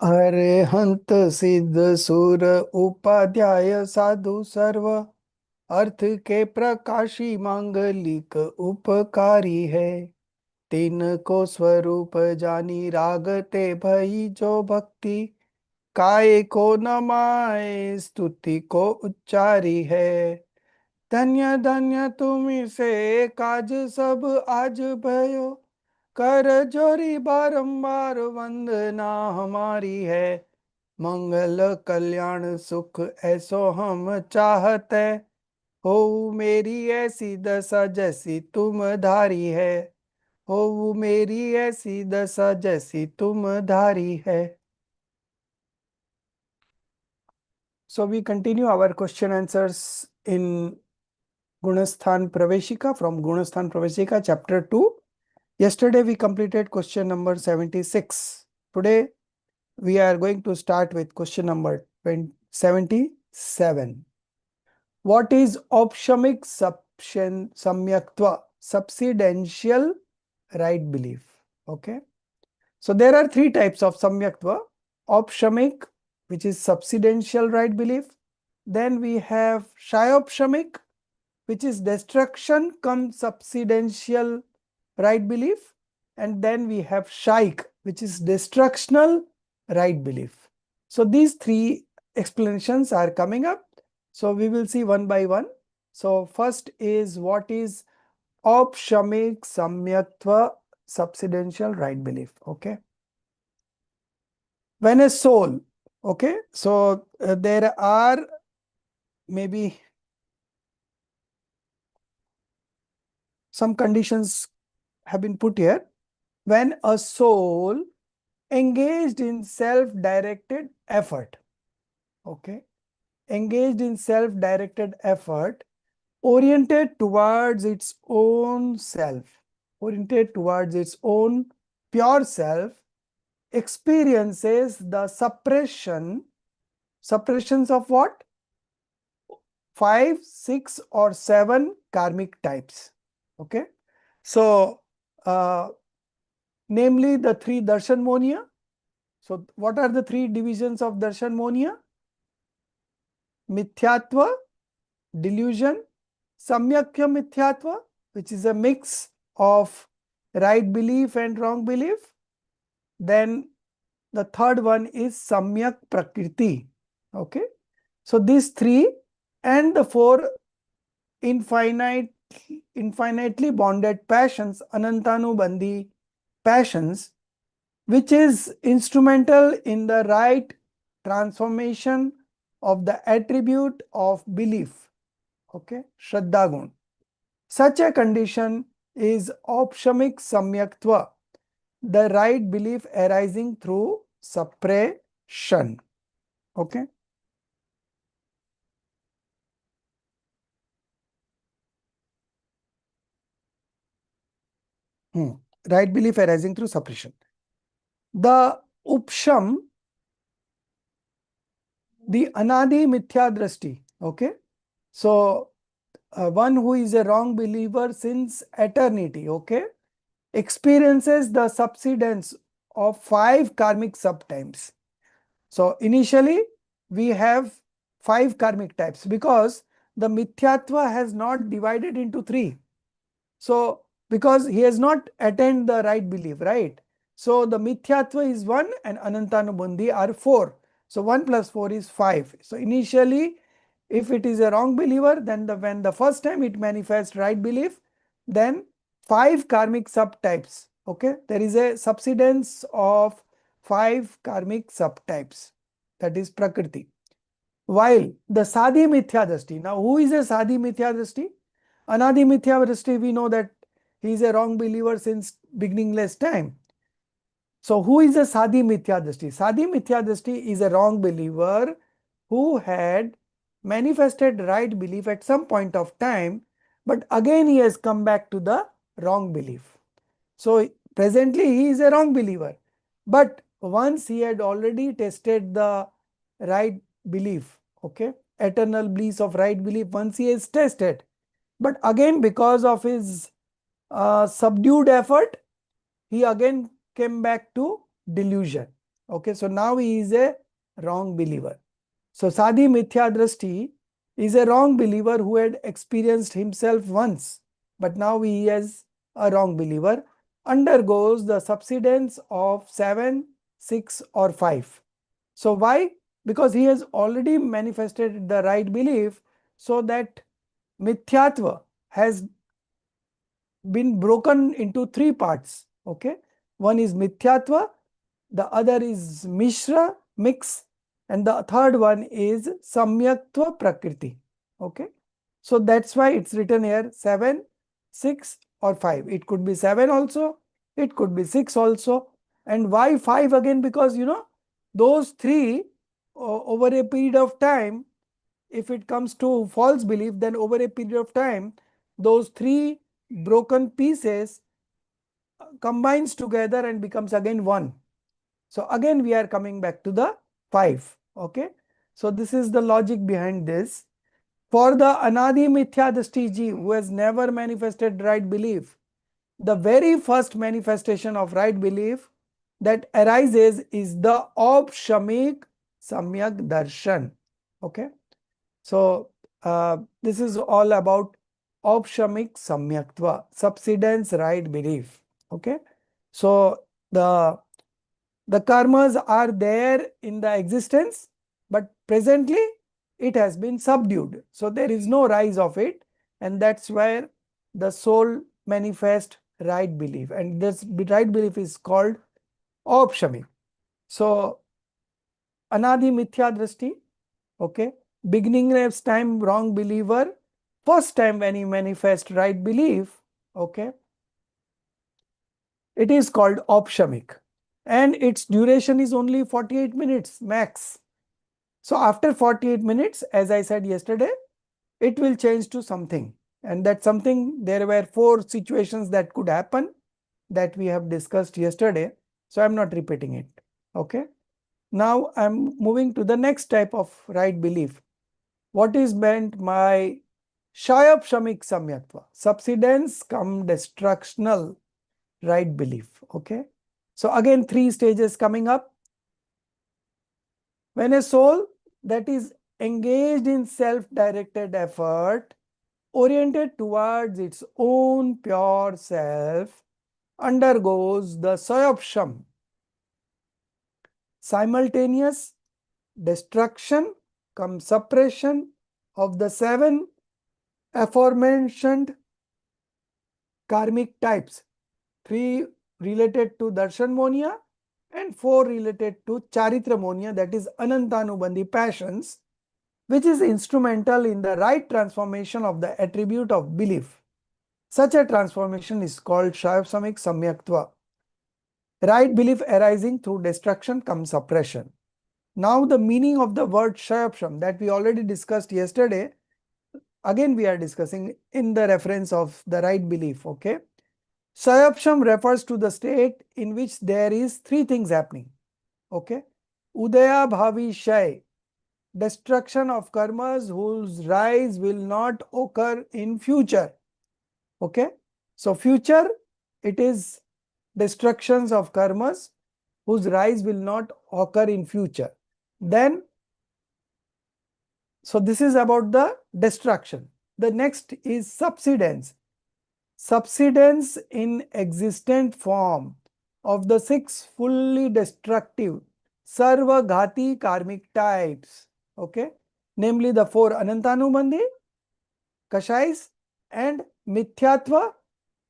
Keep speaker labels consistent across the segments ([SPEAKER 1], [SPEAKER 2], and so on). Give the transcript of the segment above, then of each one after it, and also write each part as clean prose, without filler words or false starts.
[SPEAKER 1] अरिहंत सिद्ध सुर उपाध्याय साधु सर्व अर्थ के प्रकाशी मांगलिक उपकारी है। तीन को स्वरूप जानी रागते भई जो भक्ति काय को नमाए स्तुति को उच्चारी है। धन्य धन्य तुम से काज सब आज भयो कर जोरी बारंबार वंदना हमारी है। मंगल कल्याण सुख ऐसो हम चाहते हो मेरी ऐसी दशा जैसी तुम धारी है। हो मेरी ऐसी दशा जैसी तुम धारी है। So we continue our question answers in Gunasthan Praveshika from Gunasthan Praveshika chapter 2. Yesterday we completed question number 76. Today we are going to start with question number 77. What is opshamic samyaktva? Subsidential right belief. Okay. So there are three types of samyaktva. Opshamic, which is subsidential right belief. Then we have shayopshamic, which is destruction cum subsidential right belief. And then we have shaik, which is destructional right belief. So these three explanations are coming up. So we will see one by one. So first is what is opshamik samyaktva subsidential right belief. Okay. When a soul, okay, so there are maybe some conditions have been put here. When a soul engaged in self-directed effort, okay, engaged in self-directed effort, oriented towards its own self, oriented towards its own pure self, experiences the suppressions of what? 5, 6 or 7 karmic types. Okay. So, namely the 3 darshan monia. So, what are the 3 divisions of darshan monia? Mithyatva, delusion, samyakya mithyatva, which is a mix of right belief and wrong belief. Then the third one is samyak prakriti. Okay. So, these 3 and the 4 infinitely bonded passions, anantanubandhi passions, which is instrumental in the right transformation of the attribute of belief. Okay, Shraddha Gun. Such a condition is opshamik samyaktva, the right belief arising through suppression. Okay. Right belief arising through suppression. The upsham, the anadi mithya drashti. Okay. So, one who is a wrong believer since eternity, okay, experiences the subsidence of 5 karmic subtypes. So, initially we have 5 karmic types because the mithyatva has not divided into 3. So, because he has not attained the right belief, right? So, the mithyatva is 1 and anantanubandhi are 4. So, 1 plus 4 is 5. So, initially if it is a wrong believer, then when the first time it manifests right belief, then 5 karmic subtypes. Okay, there is a subsidence of 5 karmic subtypes, that is Prakriti. While the Sadhi Mithya Drashti, now who is a Sadhi Mithya Drashti? Anadi Mithya Drashti, we know that he is a wrong believer since beginningless time. So who is a Sadhi Mithya Drashti? Sadhi Mithya Drashti is a wrong believer who had manifested right belief at some point of time, but again he has come back to the wrong belief. So presently he is a wrong believer, but once he had already tested the right belief, okay, eternal bliss of right belief, once he has tested, but again because of his subdued effort, he again came back to delusion. Okay, so now he is a wrong believer. So Sadi Mithya Drashti is a wrong believer who had experienced himself once, but now he is a wrong believer, undergoes the subsidence of 7, 6 or 5. So why? Because he has already manifested the right belief, so that Mithyatva has been broken into three parts. Okay, one is Mithyatva, the other is Mishra, mix, and the third one is Samyaktva Prakriti. Okay, so that's why it's written here 7, 6 or 5. It could be 7 also, it could be 6 also. And why 5 again? Because those three over a period of time, if it comes to false belief, then over a period of time, those three broken pieces combines together and becomes again 1. So again we are coming back to the 5. Okay, so this is the logic behind this. For the Anadi Mithya Drishti ji, who has never manifested right belief, the very first manifestation of right belief that arises is the Aupshamik Samyak Darshan. Okay, so this is all about Aupshamik Samyaktva, subsidence right belief. Okay, so the karmas are there in the existence, but presently it has been subdued. So there is no rise of it, and that's where the soul manifests right belief, and this right belief is called Aupshamik. So Anadi Mithya Drishti, okay, beginningless time wrong believer, first time when he manifests right belief, okay, it is called Aupshamik, and its duration is only 48 minutes max. So after 48 minutes, as I said yesterday, it will change to something, and that something, there were 4 situations that could happen that we have discussed yesterday, so I'm not repeating it. Okay, now I'm moving to the next type of right belief. What is meant by Shayapshamik Samyaktva, subsidence cum destructional right belief? Okay, so again 3 stages coming up. When a soul that is engaged in self-directed effort, oriented towards its own pure self, undergoes the Sayapsham, simultaneous destruction cum suppression of the 7 aforementioned karmic types, 3 related to Darshan Monia and 4 related to Charitra Monia, that is Anantanubandhi passions, which is instrumental in the right transformation of the attribute of belief. Such a transformation is called Shayapsamik Samyaktva, right belief arising through destruction cum suppression. Now the meaning of the word Shayapsham that we already discussed yesterday, again we are discussing in the reference of the right belief. Okay, Shayapsham refers to the state in which there is 3 things happening. Okay, Udaya Bhavi Shay, destruction of karmas whose rise will not occur in future. Okay, so future, it is destructions of karmas whose rise will not occur in future. Then, so this is about the destruction. The next is subsidence. Subsidence in existent form of the 6 fully destructive Sarva Ghati karmic types. Okay, namely the 4 Anantanubandhi, Kashais, and Mithyatva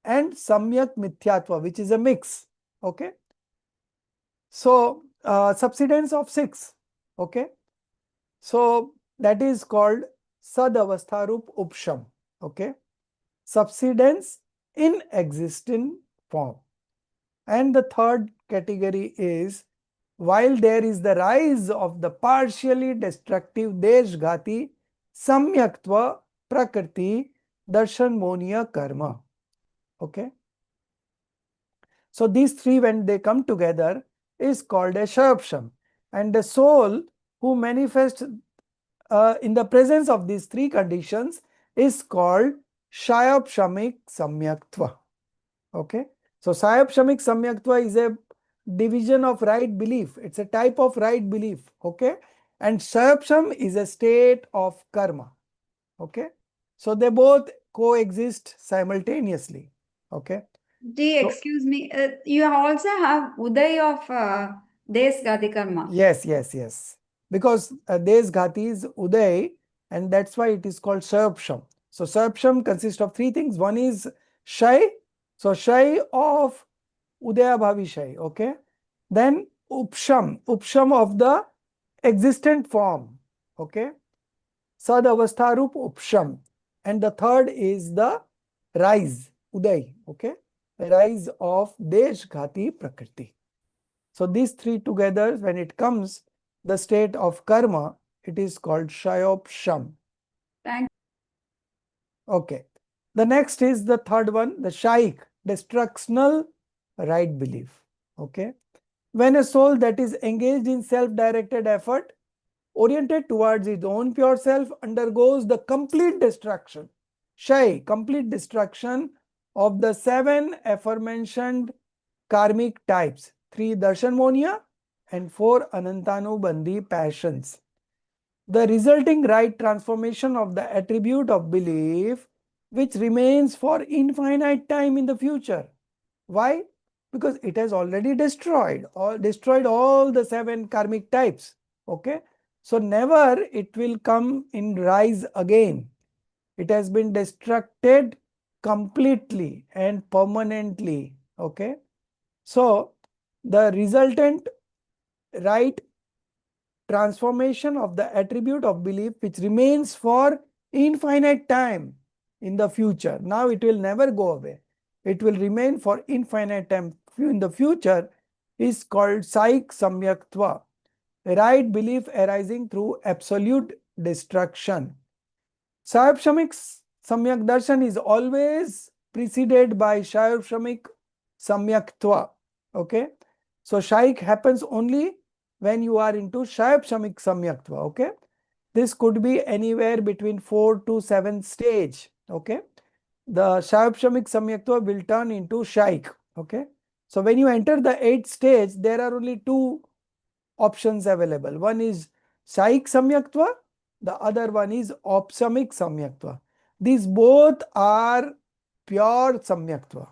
[SPEAKER 1] and Samyak Mithyatva, which is a mix. Okay, so subsidence of 6. Okay, so that is called Sadavastharup Upsham. Okay, subsidence in existing form. And the third category is, while there is the rise of the partially destructive Deshghati Samyaktva Prakriti Darshan Monia Karma. Okay, so these 3, when they come together, is called a Shayapsham, and the soul who manifests in the presence of these 3 conditions is called Shayapshamik Samyaktva. Okay, so Shayapshamik Samyaktva is a division of right belief. It's a type of right belief. Okay. And Sayapsham is a state of karma. Okay. So they both coexist simultaneously. Okay. So,
[SPEAKER 2] excuse me. You also have Uday of Des Gati Karma.
[SPEAKER 1] yes, yes, yes. Because Des Ghati is Uday, and that's why it is called Sayapsham. So Sayapsham consists of three things. One is Shay. So Shay of Udayabhavi Shay. Okay. Then Upsham of the existent form. Okay. Sad Avastharup Upsham. And the third is the rise, Uday. Okay. Rise of Desh Ghati Prakriti. So these three together, when it comes, the state of karma, it is called Shayopsham.
[SPEAKER 2] Thank
[SPEAKER 1] Okay. The next is the third one, the Shaik, destructional right belief. Okay. When a soul that is engaged in self-directed effort, oriented towards its own pure self, undergoes the complete destruction, complete destruction of the 7 aforementioned karmic types, 3 darshanmonia and 4 anantanubandhi passions. The resulting right transformation of the attribute of belief, which remains for infinite time in the future. Why? Because it has already destroyed all the 7 karmic types. Okay. So never it will come in rise again. It has been destructed completely and permanently. Okay. So the resultant right transformation of the attribute of belief, which remains for infinite time in the future. Now it will never go away. It will remain for infinite time in the future, is called Saik Samyaktva, right belief arising through absolute destruction. Sayapshamik Samyak Darshan is always preceded by Shayapshamik Samyaktva. Okay. So Shaik happens only when you are into Shayapshamik Samyaktva. Okay. This could be anywhere between 4 to 7 stage. Okay. The Shayapshamik Samyaktva will turn into Shaik. Okay. So when you enter the 8th stage, there are only 2 options available. One is Shaik Samyaktva, the other one is Opsamik Samyaktva. These both are pure Samyaktva.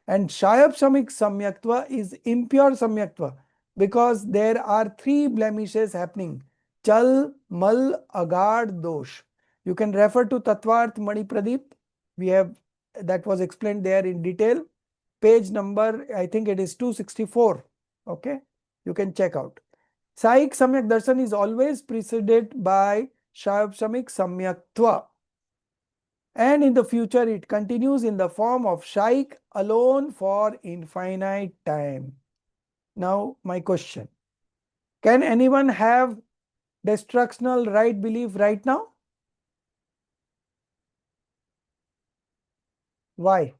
[SPEAKER 1] And Shayapshamik Samyaktva is impure Samyaktva because there are 3 blemishes happening. Chal, Mal, Agad, Dosh. You can refer to Tatvarth Mani Pradeep. We have, that was explained there in detail. Page number, I think it is 264. Okay. You can check out. Saik Samyak Darshan is always preceded by Shayapshamik Samyaktva. And in the future, it continues in the form of Shaik alone for infinite time. Now, my question. Can anyone have destructional right belief right now? Why?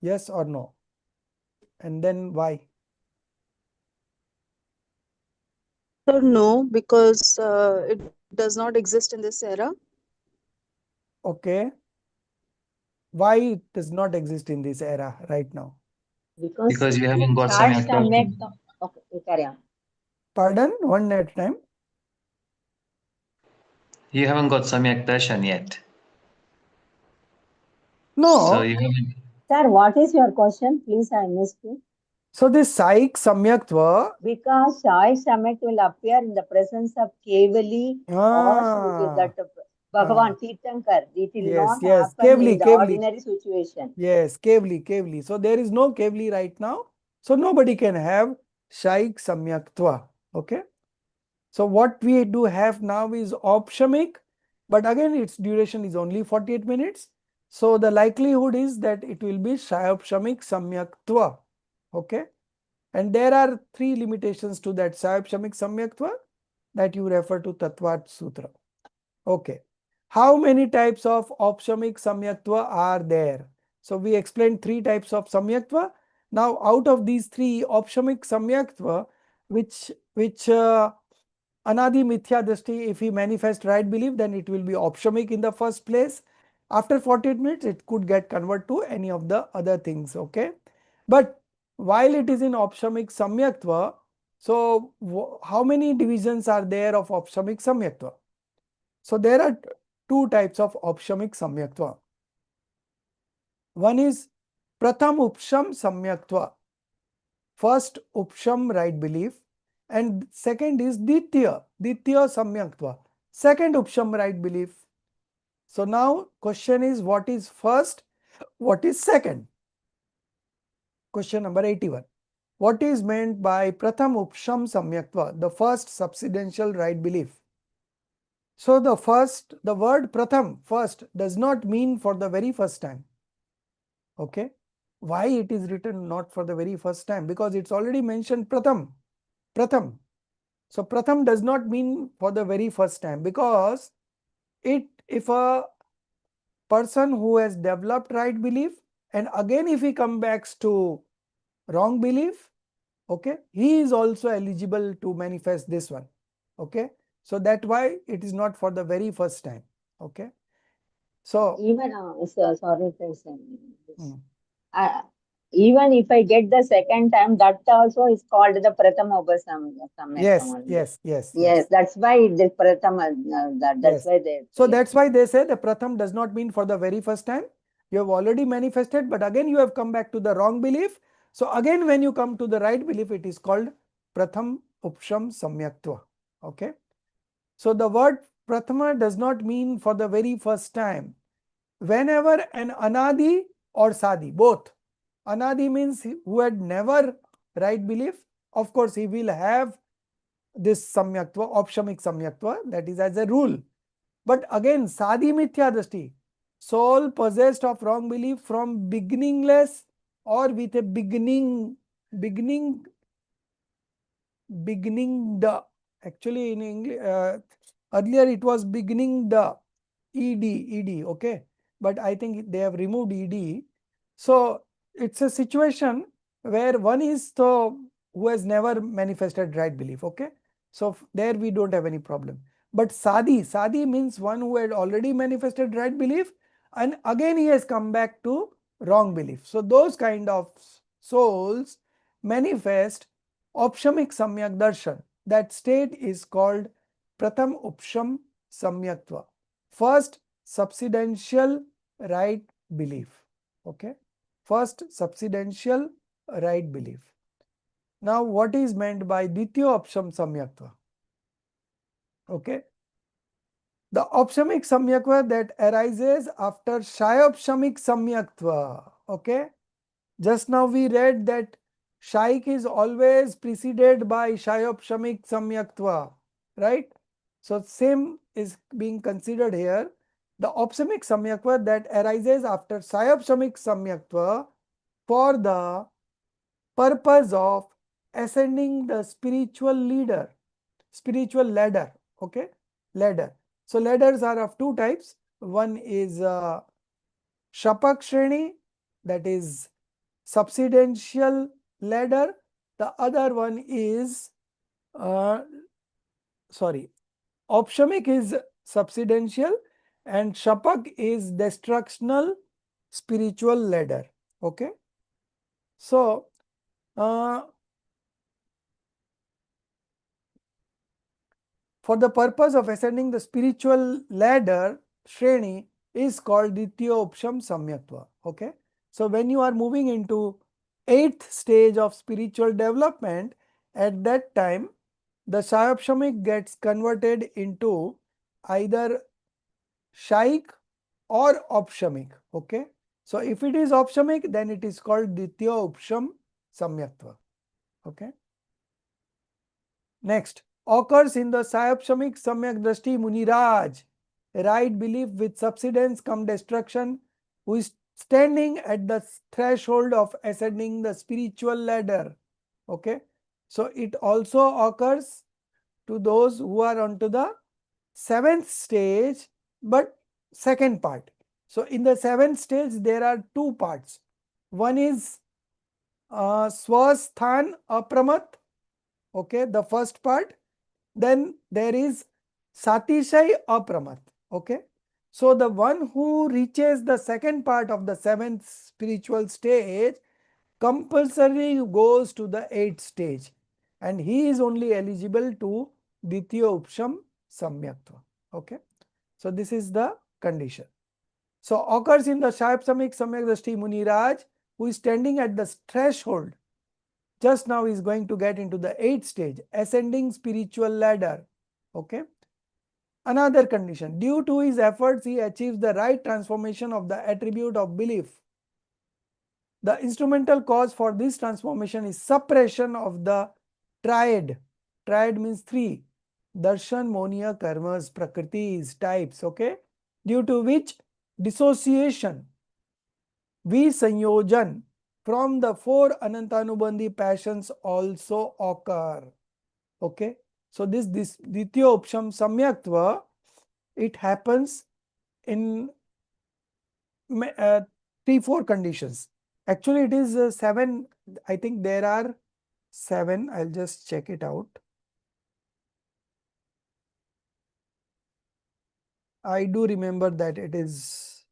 [SPEAKER 1] Yes or no? And then why?
[SPEAKER 3] Sir, no, because it does not exist in this era.
[SPEAKER 1] Okay. Why it does not exist in this era right now?
[SPEAKER 4] Because you haven't got some
[SPEAKER 5] Samyak.
[SPEAKER 4] actor.
[SPEAKER 5] Okay, you carry on.
[SPEAKER 1] Pardon? One at a time.
[SPEAKER 4] You haven't got Samyak Darshan yet.
[SPEAKER 1] No.
[SPEAKER 4] So you haven't.
[SPEAKER 5] Sir, what is your question? Please, I missed you.
[SPEAKER 1] So this Saik Samyaktva.
[SPEAKER 5] Because Shai Samek will appear in the presence of Kevali or that Bhagavan Tirthankar. It will
[SPEAKER 1] Yes,
[SPEAKER 5] not
[SPEAKER 1] yes.
[SPEAKER 5] happen in
[SPEAKER 1] Kevli,
[SPEAKER 5] the
[SPEAKER 1] Kevli.
[SPEAKER 5] ordinary situation.
[SPEAKER 1] Yes, Kevli. So there is no Kevli right now. So nobody can have Shaik Samyaktva. Okay. So what we do have now is Opshamik, but again its duration is only 48 minutes. So the likelihood is that it will be Shayopshamik Samyaktva. Okay. And there are 3 limitations to that Shayopshamik Samyaktva that you refer to Tattvat Sutra. Okay. How many types of Opshamik Samyaktva are there? So we explained 3 types of Samyaktva. Now out of these 3 Opshamik Samyaktva, which Anadi Mithya Drishti, if we manifest right belief, then it will be Opshamik in the first place. After 48 minutes, it could get converted to any of the other things. Okay. But while it is in opshamic samyaktva, so how many divisions are there of opshamic samyaktva? So there are two types of opshamic samyaktva. One is pratham upsham samyaktva, first upsham right belief, and second is ditya samyaktva, second upsham right belief. So now question is, what is first, what is second? Question number 81. What is meant by pratham upsham samyaktva, the first subsidential right belief? So the word pratham, first, does not mean for the very first time. Okay. Why it is written not for the very first time? Because it's already mentioned pratham. So pratham does not mean for the very first time, because if a person who has developed right belief and again if he comes back to wrong belief, okay, he is also eligible to manifest this one. Okay. So that's why it is not for the very first time. Okay. So
[SPEAKER 5] Even, sorry to say this.
[SPEAKER 1] Hmm.
[SPEAKER 5] Even if I get the second time, that also is called the Prathama Upasamyakta
[SPEAKER 1] yes,
[SPEAKER 5] only.
[SPEAKER 1] yes.
[SPEAKER 5] That's why it is Prathama. That's
[SPEAKER 1] Yes.
[SPEAKER 5] why they.
[SPEAKER 1] So that's why they say the pratham does not mean for the very first time. You have already manifested, but again you have come back to the wrong belief. So again when you come to the right belief, it is called pratham upsham samyaktva. Okay. So the word prathama does not mean for the very first time. Whenever an anadi or sadi, both. Anadi means who had never right belief, of course he will have this samyaktva, opshamic samyaktva, that is as a rule. But again, sadi mithya drishti, soul possessed of wrong belief from beginningless or with a beginning the, actually in English, earlier it was beginning the ed, okay, but I think they have removed ed. So it's a situation where one is the who has never manifested right belief. Okay, so there we don't have any problem. But sadi means one who had already manifested right belief and again he has come back to wrong belief. So those kind of souls manifest opshamic samyak darshan. That state is called pratham upsham samyaktva, first subsidential right belief. Okay, first subsidential right belief. Now what is meant by ditya upsham samyaktva? Okay, the opshamic samyaktva that arises after shayopshamic samyaktva. Okay, just now we read that shaik is always preceded by shayopshamic samyaktva, right? So same is being considered here. The opshamic samyaktva that arises after shayopshamic samyaktva for the purpose of ascending the spiritual ladder. Okay, ladder. So ladders are of two types. One is shapak shreni, that is subsidential ladder. The other one is opshamic is subsidential and shapak is destructional spiritual ladder. Okay, so for the purpose of ascending the spiritual ladder, shreni is called ditya upsham samyaktva. Okay, so when you are moving into 8th stage of spiritual development, at that time the shayopshamic gets converted into either shaik or opshamic. Okay, so if it is opshamic, then it is called ditya upsham samyaktva. Okay, next occurs in the shayopshamic samyak drishti muniraj, right belief with subsidence come destruction, who is standing at the threshold of ascending the spiritual ladder. Okay, so it also occurs to those who are onto the 7th stage, but second part. So in the 7th stage there are two parts. One is swasthan apramat, okay, the first part. Then there is satishay apramat. Okay, so the one who reaches the second part of the 7th spiritual stage compulsorily goes to the 8th stage, and he is only eligible to Ditya Upsham Samyaktva. Okay. So this is the condition. So occurs in the Shayapsamik Samyak Drashti Muniraj, who is standing at the threshold. Just now is going to get into the 8th stage, ascending spiritual ladder. Okay. Another condition, due to his efforts, he achieves the right transformation of the attribute of belief. The instrumental cause for this transformation is suppression of the triad. Triad means 3. Darshan, Monia, Karmas, Prakritis, types. Okay. Due to which dissociation, Visanyojan from the 4 Anantanubandhi passions also occur. Okay. So this Ditya Upsham Samyaktva, it happens in 3-4 conditions. Actually, it is 7. I think there are 7. I'll just check it out. I do remember that it is.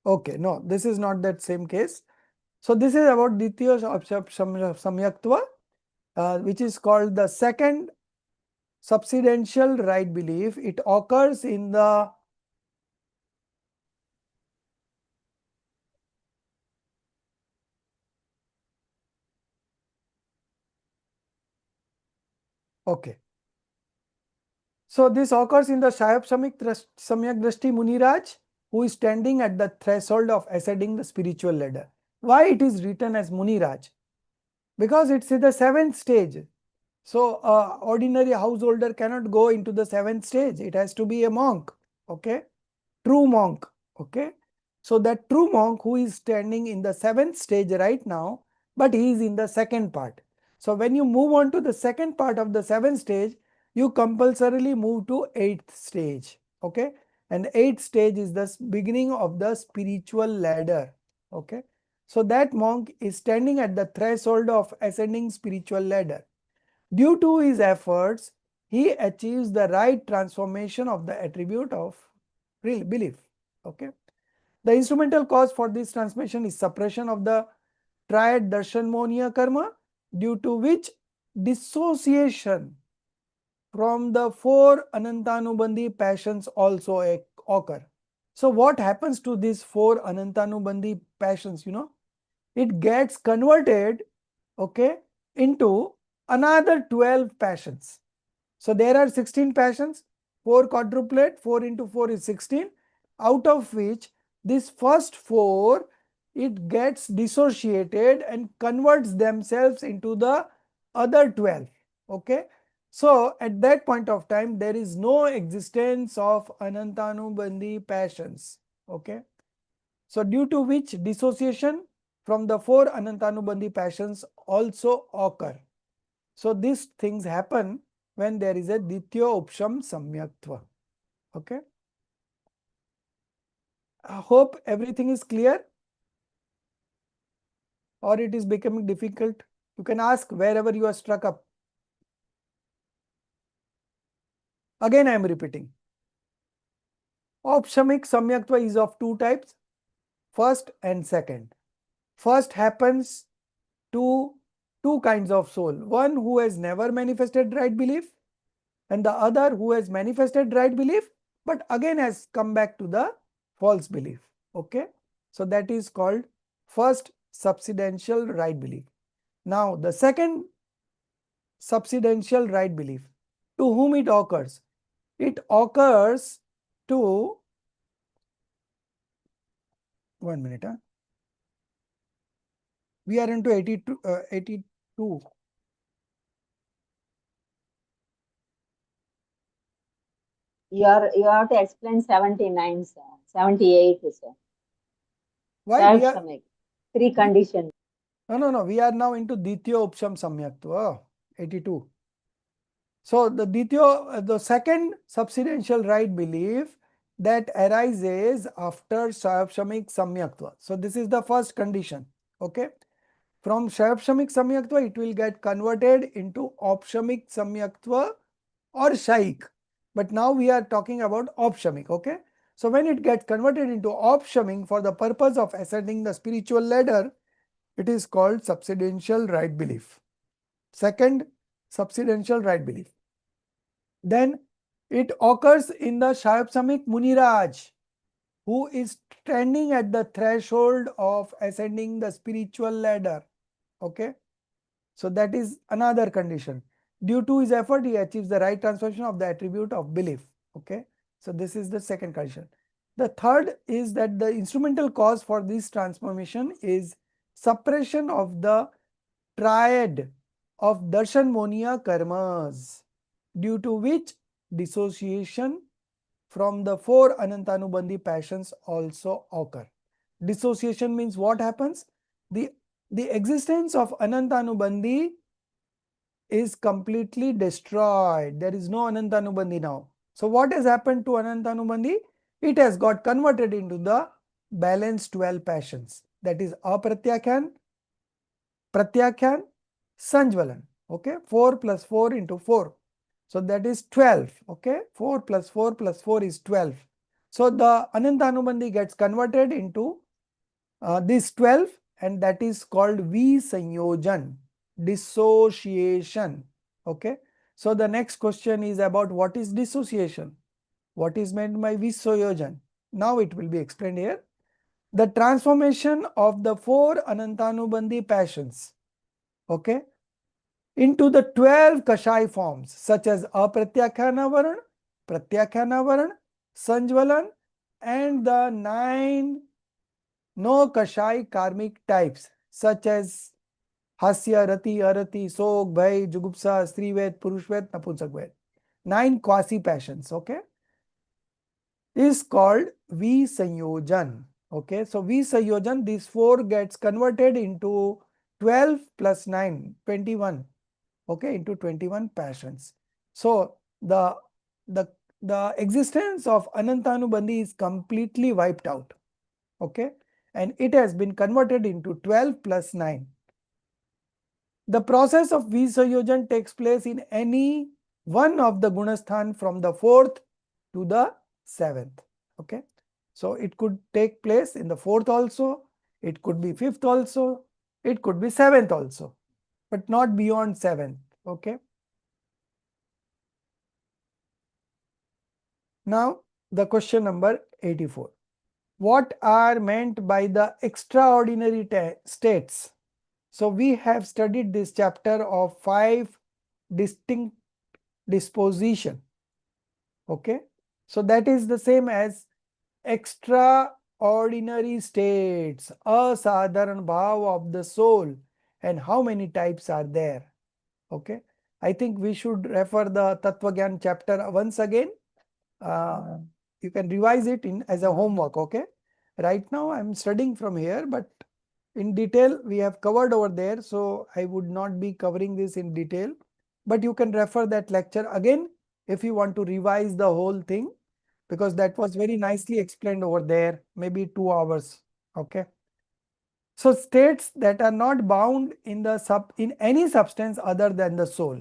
[SPEAKER 1] Okay, no, this is not that same case. So this is about Ditya Samyaktva, which is called the second subsidential right belief. It occurs in the okay. So this occurs in the Samyak Drashti Muniraj, who is standing at the threshold of ascending the spiritual ladder. Why it is written as Muniraj? Because it's in the 7th stage. So ordinary householder cannot go into the 7th stage. It has to be a monk. Okay. True monk. Okay. So that true monk who is standing in the 7th stage right now, but he is in the second part. So when you move on to the second part of the 7th stage, you compulsorily move to 8th stage. Okay. And 8th stage is the beginning of the spiritual ladder. Okay. So that monk is standing at the threshold of ascending spiritual ladder. Due to his efforts, he achieves the right transformation of the attribute of real belief. Okay. The instrumental cause for this transformation is suppression of the triad darshan monia karma, due to which dissociation from the 4 Anantanubandhi passions also occur. So what happens to these 4 Anantanubandhi passions? It gets converted, okay, into another 12 passions. So there are 16 passions, 4 quadruplet, 4 into 4 is 16, out of which this first 4, it gets dissociated and converts themselves into the other 12. Okay. So at that point of time, there is no existence of Anantanubandhi passions. Okay. So due to which dissociation from the 4 Anantanubandhi passions also occur. So these things happen when there is a Ditya Upsham Samyaktva. Okay. I hope everything is clear, or it is becoming difficult. You can ask wherever you are struck up. Again, I am repeating. Upshamik Samyaktva is of 2 types, first and second. First happens to 2 kinds of soul. One who has never manifested right belief, and the other who has manifested right belief, but again has come back to the false belief. Okay. So that is called first subsidential right belief. Now the second subsidential right belief, to whom it occurs? It occurs to, 1 minute. We are into 82.
[SPEAKER 5] You have to explain 79, sir. 78, sir.
[SPEAKER 1] Why we are
[SPEAKER 5] Samyak. 3 conditions.
[SPEAKER 1] no. We are now into Ditya Upsham Samyaktva, 82. So the second subsidential right belief that arises after Shayapshamik Samyaktva. So this is the first condition. Okay. From Shayapshamik Samyaktva, it will get converted into Opshamik Samyaktva or Shaik. But now we are talking about Opshamik. Okay. So when it gets converted into Opshamik for the purpose of ascending the spiritual ladder, It is called subsidential right belief. Second, subsidential right belief. Then it occurs in the Shayapsamic Muniraj, who is standing at the threshold of ascending the spiritual ladder. Okay. So that is another condition. Due to his effort, he achieves the right transformation of the attribute of belief. Okay. So this is the second condition. The third is that the instrumental cause for this transformation is suppression of the triad of darshan monia karmas, due to which dissociation from the four anantanubandhi passions also occur. Dissociation means what happens? The existence of anantanubandhi is completely destroyed. There is no anantanubandhi now. So what has happened to anantanubandhi? It has got converted into the balanced 12 passions. That is apratyakhan, pratyakhan, sanjvalan. Okay, 4 plus 4 into 4. So that is 12. Okay, 4 plus 4 plus 4 is 12. So the anantanubandhi gets converted into this 12, and that is called visanyojan, dissociation. Okay. So the next question is about what is dissociation? What is meant by visanyojan? Now it will be explained here. The transformation of the four anantanubandhi passions, okay, into the 12 kashai forms such as apratyakhana varan, pratyakhana varan, sanjvalan, and the 9 no kashai karmic types such as hasya, rati, arati, sog, bhai, jugupsa, strived, purushved, napunsakved. 9 quasi passions, okay, is called visanyojan. Okay, so visanyojan, these 4 gets converted into 12 plus 9, 21. Okay, into 21 passions. So the existence of anantanubandhi is completely wiped out. Okay, and it has been converted into 12 plus 9. The process of visanyojan takes place in any one of the gunasthan from the 4th to the 7th. Okay, so it could take place in the 4th also, it could be 5th also, it could be 7th also, but not beyond 7th. Okay. Now the question number 84. What are meant by the extraordinary states? So we have studied this chapter of 5 distinct disposition. Okay. So that is the same as extraordinary states, asadharan bhav of the soul, and how many types are there. Okay. I think we should refer the Tattva Gyan chapter once again. You can revise it in as a homework. Okay. Right now I am studying from here, but in detail we have covered over there, so I would not be covering this in detail, but you can refer that lecture again if you want to revise the whole thing, because that was very nicely explained over there, maybe 2 hours. Okay. So states that are not bound in in any substance other than the soul,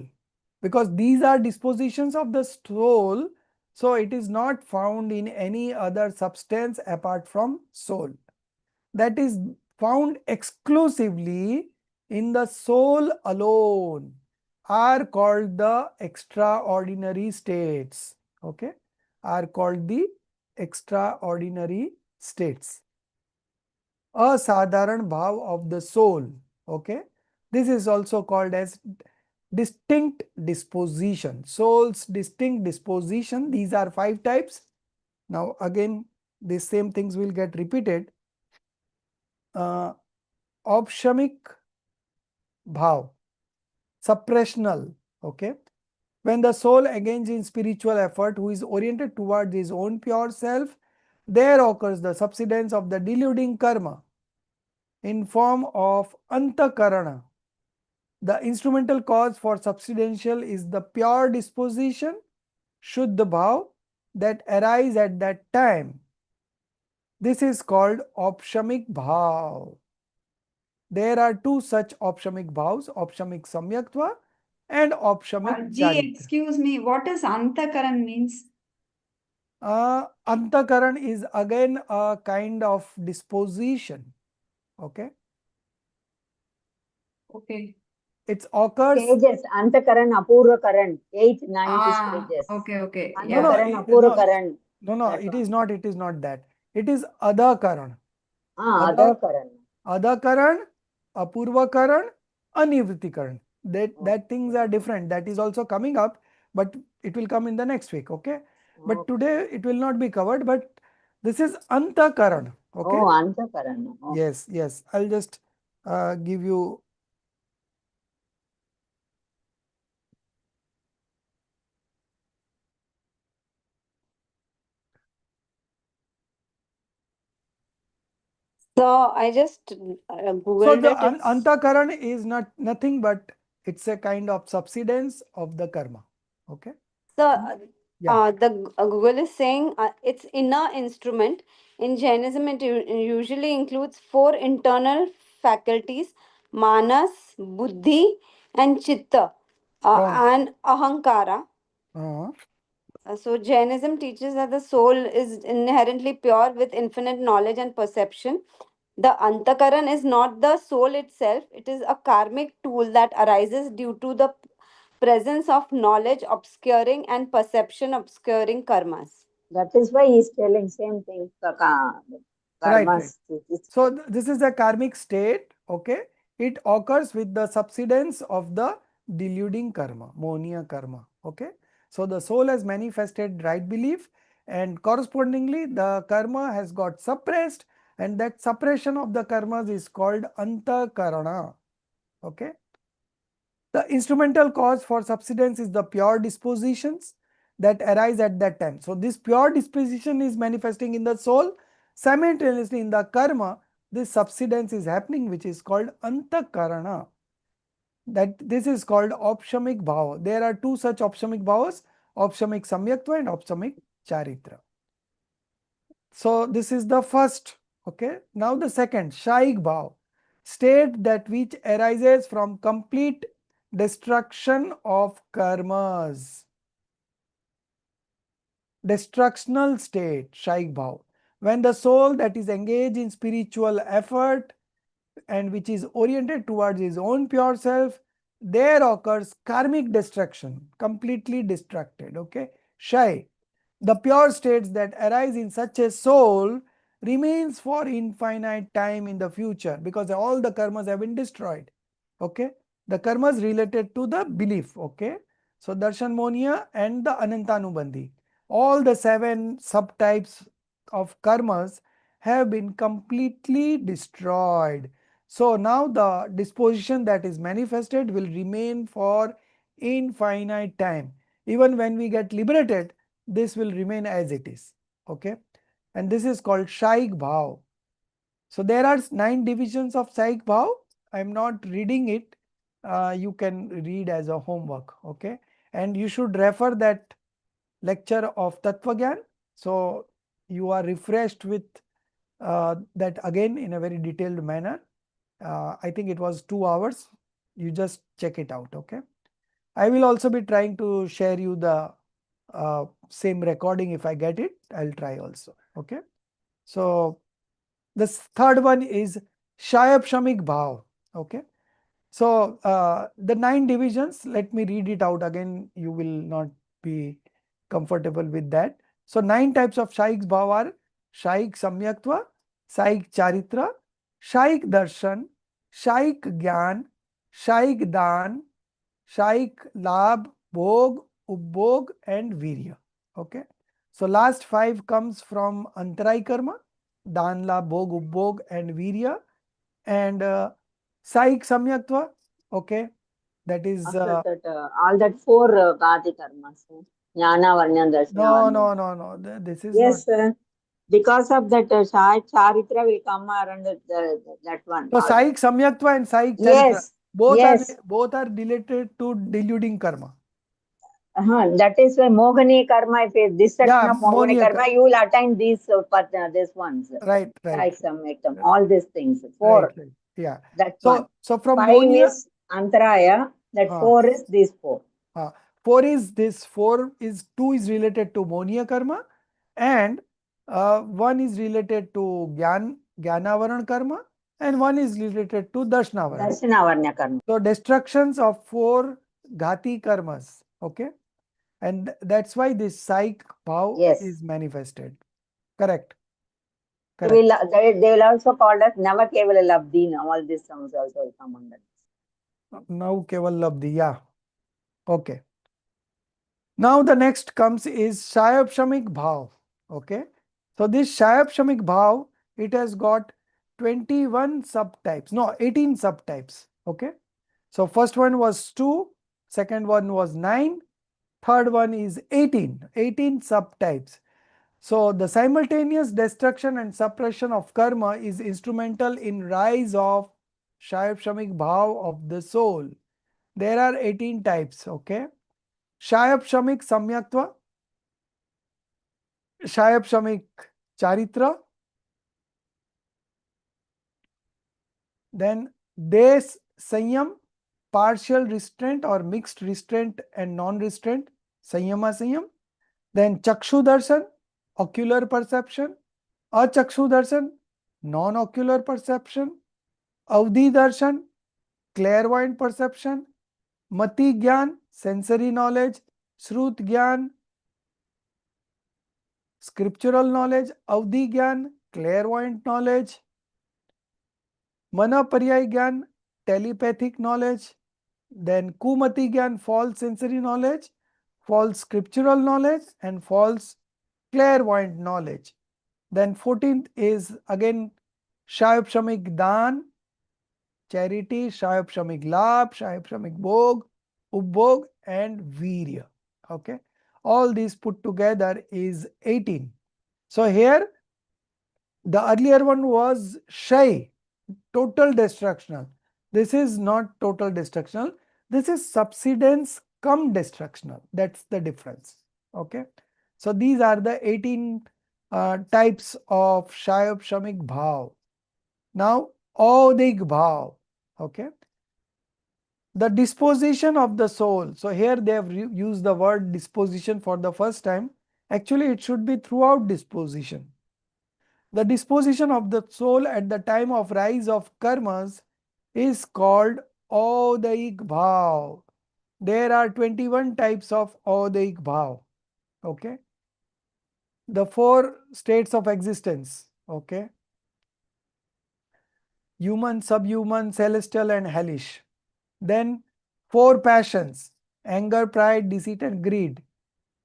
[SPEAKER 1] because these are dispositions of the soul, so it is not found in any other substance apart from soul. That is found exclusively in the soul alone, are called the extraordinary states. Okay, are called the extraordinary states. Asadharan bhav of the soul. Okay, this is also called as distinct disposition. Soul's distinct disposition. These are 5 types. Now again, these same things will get repeated. Opshamic bhav, suppressional. Okay, when the soul engages in spiritual effort, who is oriented towards his own pure self, there occurs the subsidence of the deluding karma in form of antakarana. The instrumental cause for subsidential is the pure disposition, shuddha bhav, that arise at that time. This is called opshamik bhav. There are 2 such opshamik bhavs, opshamik samyaktva and opshamik
[SPEAKER 2] Ji,
[SPEAKER 1] charitra.
[SPEAKER 2] excuse me, what does Antakaran means?
[SPEAKER 1] Antakaran is again a kind of disposition. Okay.
[SPEAKER 2] Okay.
[SPEAKER 1] It occurs.
[SPEAKER 5] Stages, Antakaran, Apurva Karan, 8, 9 stages.
[SPEAKER 2] Okay.
[SPEAKER 1] No, no,
[SPEAKER 2] Yeah.
[SPEAKER 5] Antakaran, Apurva Karan.
[SPEAKER 1] no,
[SPEAKER 5] that
[SPEAKER 1] it
[SPEAKER 5] one.
[SPEAKER 1] is not. It is not that. It is Adha Karan.
[SPEAKER 5] Adha Karan.
[SPEAKER 1] Adha Karan, Apurva Karan, Anivritti Karan. That things are different. That is also coming up, but it will come in the next week. Okay. But today it will not be covered. But this is Anta Karan. Okay.
[SPEAKER 5] Oh, Antakaran. Oh.
[SPEAKER 1] Yes. I'll just give you.
[SPEAKER 6] So I just
[SPEAKER 1] So
[SPEAKER 6] googled
[SPEAKER 1] the
[SPEAKER 6] it. It's,
[SPEAKER 1] Antakaran is nothing but it's a kind of subsidence of the karma. Okay.
[SPEAKER 6] so
[SPEAKER 1] Yeah.
[SPEAKER 6] Google is saying it's inner instrument. In Jainism, it usually includes four internal faculties: manas, buddhi, and chitta,
[SPEAKER 1] Oh.
[SPEAKER 6] and ahankara.
[SPEAKER 1] Uh,
[SPEAKER 6] So Jainism teaches that the soul is inherently pure with infinite knowledge and perception. The Antakaran is not the soul itself, it is a karmic tool that arises due to the presence of knowledge obscuring and perception obscuring karmas.
[SPEAKER 5] That is why he is telling same thing. Karmas.
[SPEAKER 1] So this is a karmic state. Okay. It occurs with the subsidence of the deluding karma, monia karma. Okay. So the soul has manifested right belief, and correspondingly the karma has got suppressed, and that suppression of the karmas is called antakarana. Okay. The instrumental cause for subsidence is the pure dispositions that arise at that time. So this pure disposition is manifesting in the soul, simultaneously in the karma this subsidence is happening, which is called antakarana. That this is called opshamik bhava. There are two such opshamik bhavas, opshamik samyaktva and opshamik charitra. So this is the first. Okay. Now the second, shaik bhav, state that which arises from complete destruction of karmas. Destructional state, shaik bhav, when the soul that is engaged in spiritual effort and which is oriented towards his own pure self, there occurs karmic destruction, completely destructed. Okay. Shai, the pure states that arise in such a soul remains for infinite time in the future, because all the karmas have been destroyed. Okay. The karmas related to the belief. Okay. So darshan monia and the anantanubandhi, all the 7 subtypes of karmas have been completely destroyed. So now the disposition that is manifested will remain for infinite time. Even when we get liberated, this will remain as it is. Okay. And this is called shaik bhav. So there are 9 divisions of shaik bhav. I am not reading it. You can read as a homework. Okay. And you should refer that lecture of Tattva Gyan. So you are refreshed with that again in a very detailed manner. I think it was 2 hours. You just check it out. Okay. I will also be trying to share you the same recording if I get it. I'll try also. Okay. So this third one is Shayapshamik Bhav. Okay. So the 9 divisions, let me read it out again. You will not be comfortable with that. So 9 types of Shaik Bhav are Shaik Samyaktva, Shaik Charitra, Shaik Darshan, Shaik Gyan, Shaik Dan, Shaik Labh, Bhog, Upbhog and Virya. Okay. So last 5 comes from Antarai Karma, Dan, Labh, Bhog, Upbhog and Virya. And Shaik Samyaktva, okay, that is
[SPEAKER 5] After that, all that 4 Gadi karmas. Jnana, Varna, Darshana.
[SPEAKER 1] no. This is
[SPEAKER 5] Yes,
[SPEAKER 1] not.
[SPEAKER 5] sir. Because of that, Charitra will come around that one.
[SPEAKER 1] So Shaik Samyaktva and Shaik Charitra,
[SPEAKER 5] Yes.
[SPEAKER 1] both are related to deluding karma.
[SPEAKER 5] That is why Mohani karma, if this section of Mohani
[SPEAKER 1] Monia
[SPEAKER 5] karma, you will attain these this ones.
[SPEAKER 1] right.
[SPEAKER 5] Like all these things. 4.
[SPEAKER 1] Right. Yeah.
[SPEAKER 5] That one.
[SPEAKER 1] So from
[SPEAKER 5] 5
[SPEAKER 1] Monia,
[SPEAKER 5] is Antaraya. That 4 is these 4.
[SPEAKER 1] 4 is this, 2 is related to Monia karma, and 1 is related to Jnana Varan karma, and one is related to Darshnavarna.
[SPEAKER 5] Darshanavarnya karma.
[SPEAKER 1] So destructions of 4 Ghati karmas. Okay. And that's why this Saik Bhav
[SPEAKER 5] Yes.
[SPEAKER 1] is manifested. Correct.
[SPEAKER 5] They
[SPEAKER 1] Correct.
[SPEAKER 5] will also call us Nava Kevala Labdhi. Now all these terms also will come under this.
[SPEAKER 1] Now Keval Labdhi. Yeah. Okay. Now the next comes is Shayab-shamik Bhav. Okay. So this Shayab-shamik Bhav, it has got 21 subtypes. No, 18 subtypes. Okay. So first one was 2, second one was 9, third one is 18. 18 subtypes. So the simultaneous destruction and suppression of karma is instrumental in rise of Shayab-shamik Bhav of the soul. There are 18 types. Okay. Shayab-shamik Samyaktva, Shayab-shamik Charitra, then Des Sanyam, partial restraint or mixed restraint and non-restraint, Sanyama Sanyam, then Chakshu Darshan, ocular perception, Achakshu Darshan, non-ocular perception, Avdhi Darshan, clairvoyant perception, Mati Gyan, sensory knowledge, Shrut Gyan, scriptural knowledge, Avdhi Gyan, clairvoyant knowledge, Mana Paryay Gyan, telepathic knowledge, then Kumati Gyan, false sensory knowledge, false scriptural knowledge, and false clairvoyant knowledge. Then 14th is again Shayab-shamik Dan, charity, Shayab-shamik Labh, Shayab-shamik Bhog, Upbhog, and Virya. Okay. All these put together is 18. So here the earlier one was Shay, total destructional. This is not total destructional. This is subsidence cum destructional. That's the difference. Okay. So these are the 18 types of Shayab-shamik Bhav. Now, Audik Bhav. Okay. The disposition of the soul. So here they have used the word disposition for the first time. Actually, it should be throughout disposition. The disposition of the soul at the time of rise of karmas is called Audaik Bhav. There are 21 types of Audaik Bhav. Okay. The 4 states of existence. Okay. Human, subhuman, celestial, and hellish. Then 4 passions: anger, pride, deceit, and greed.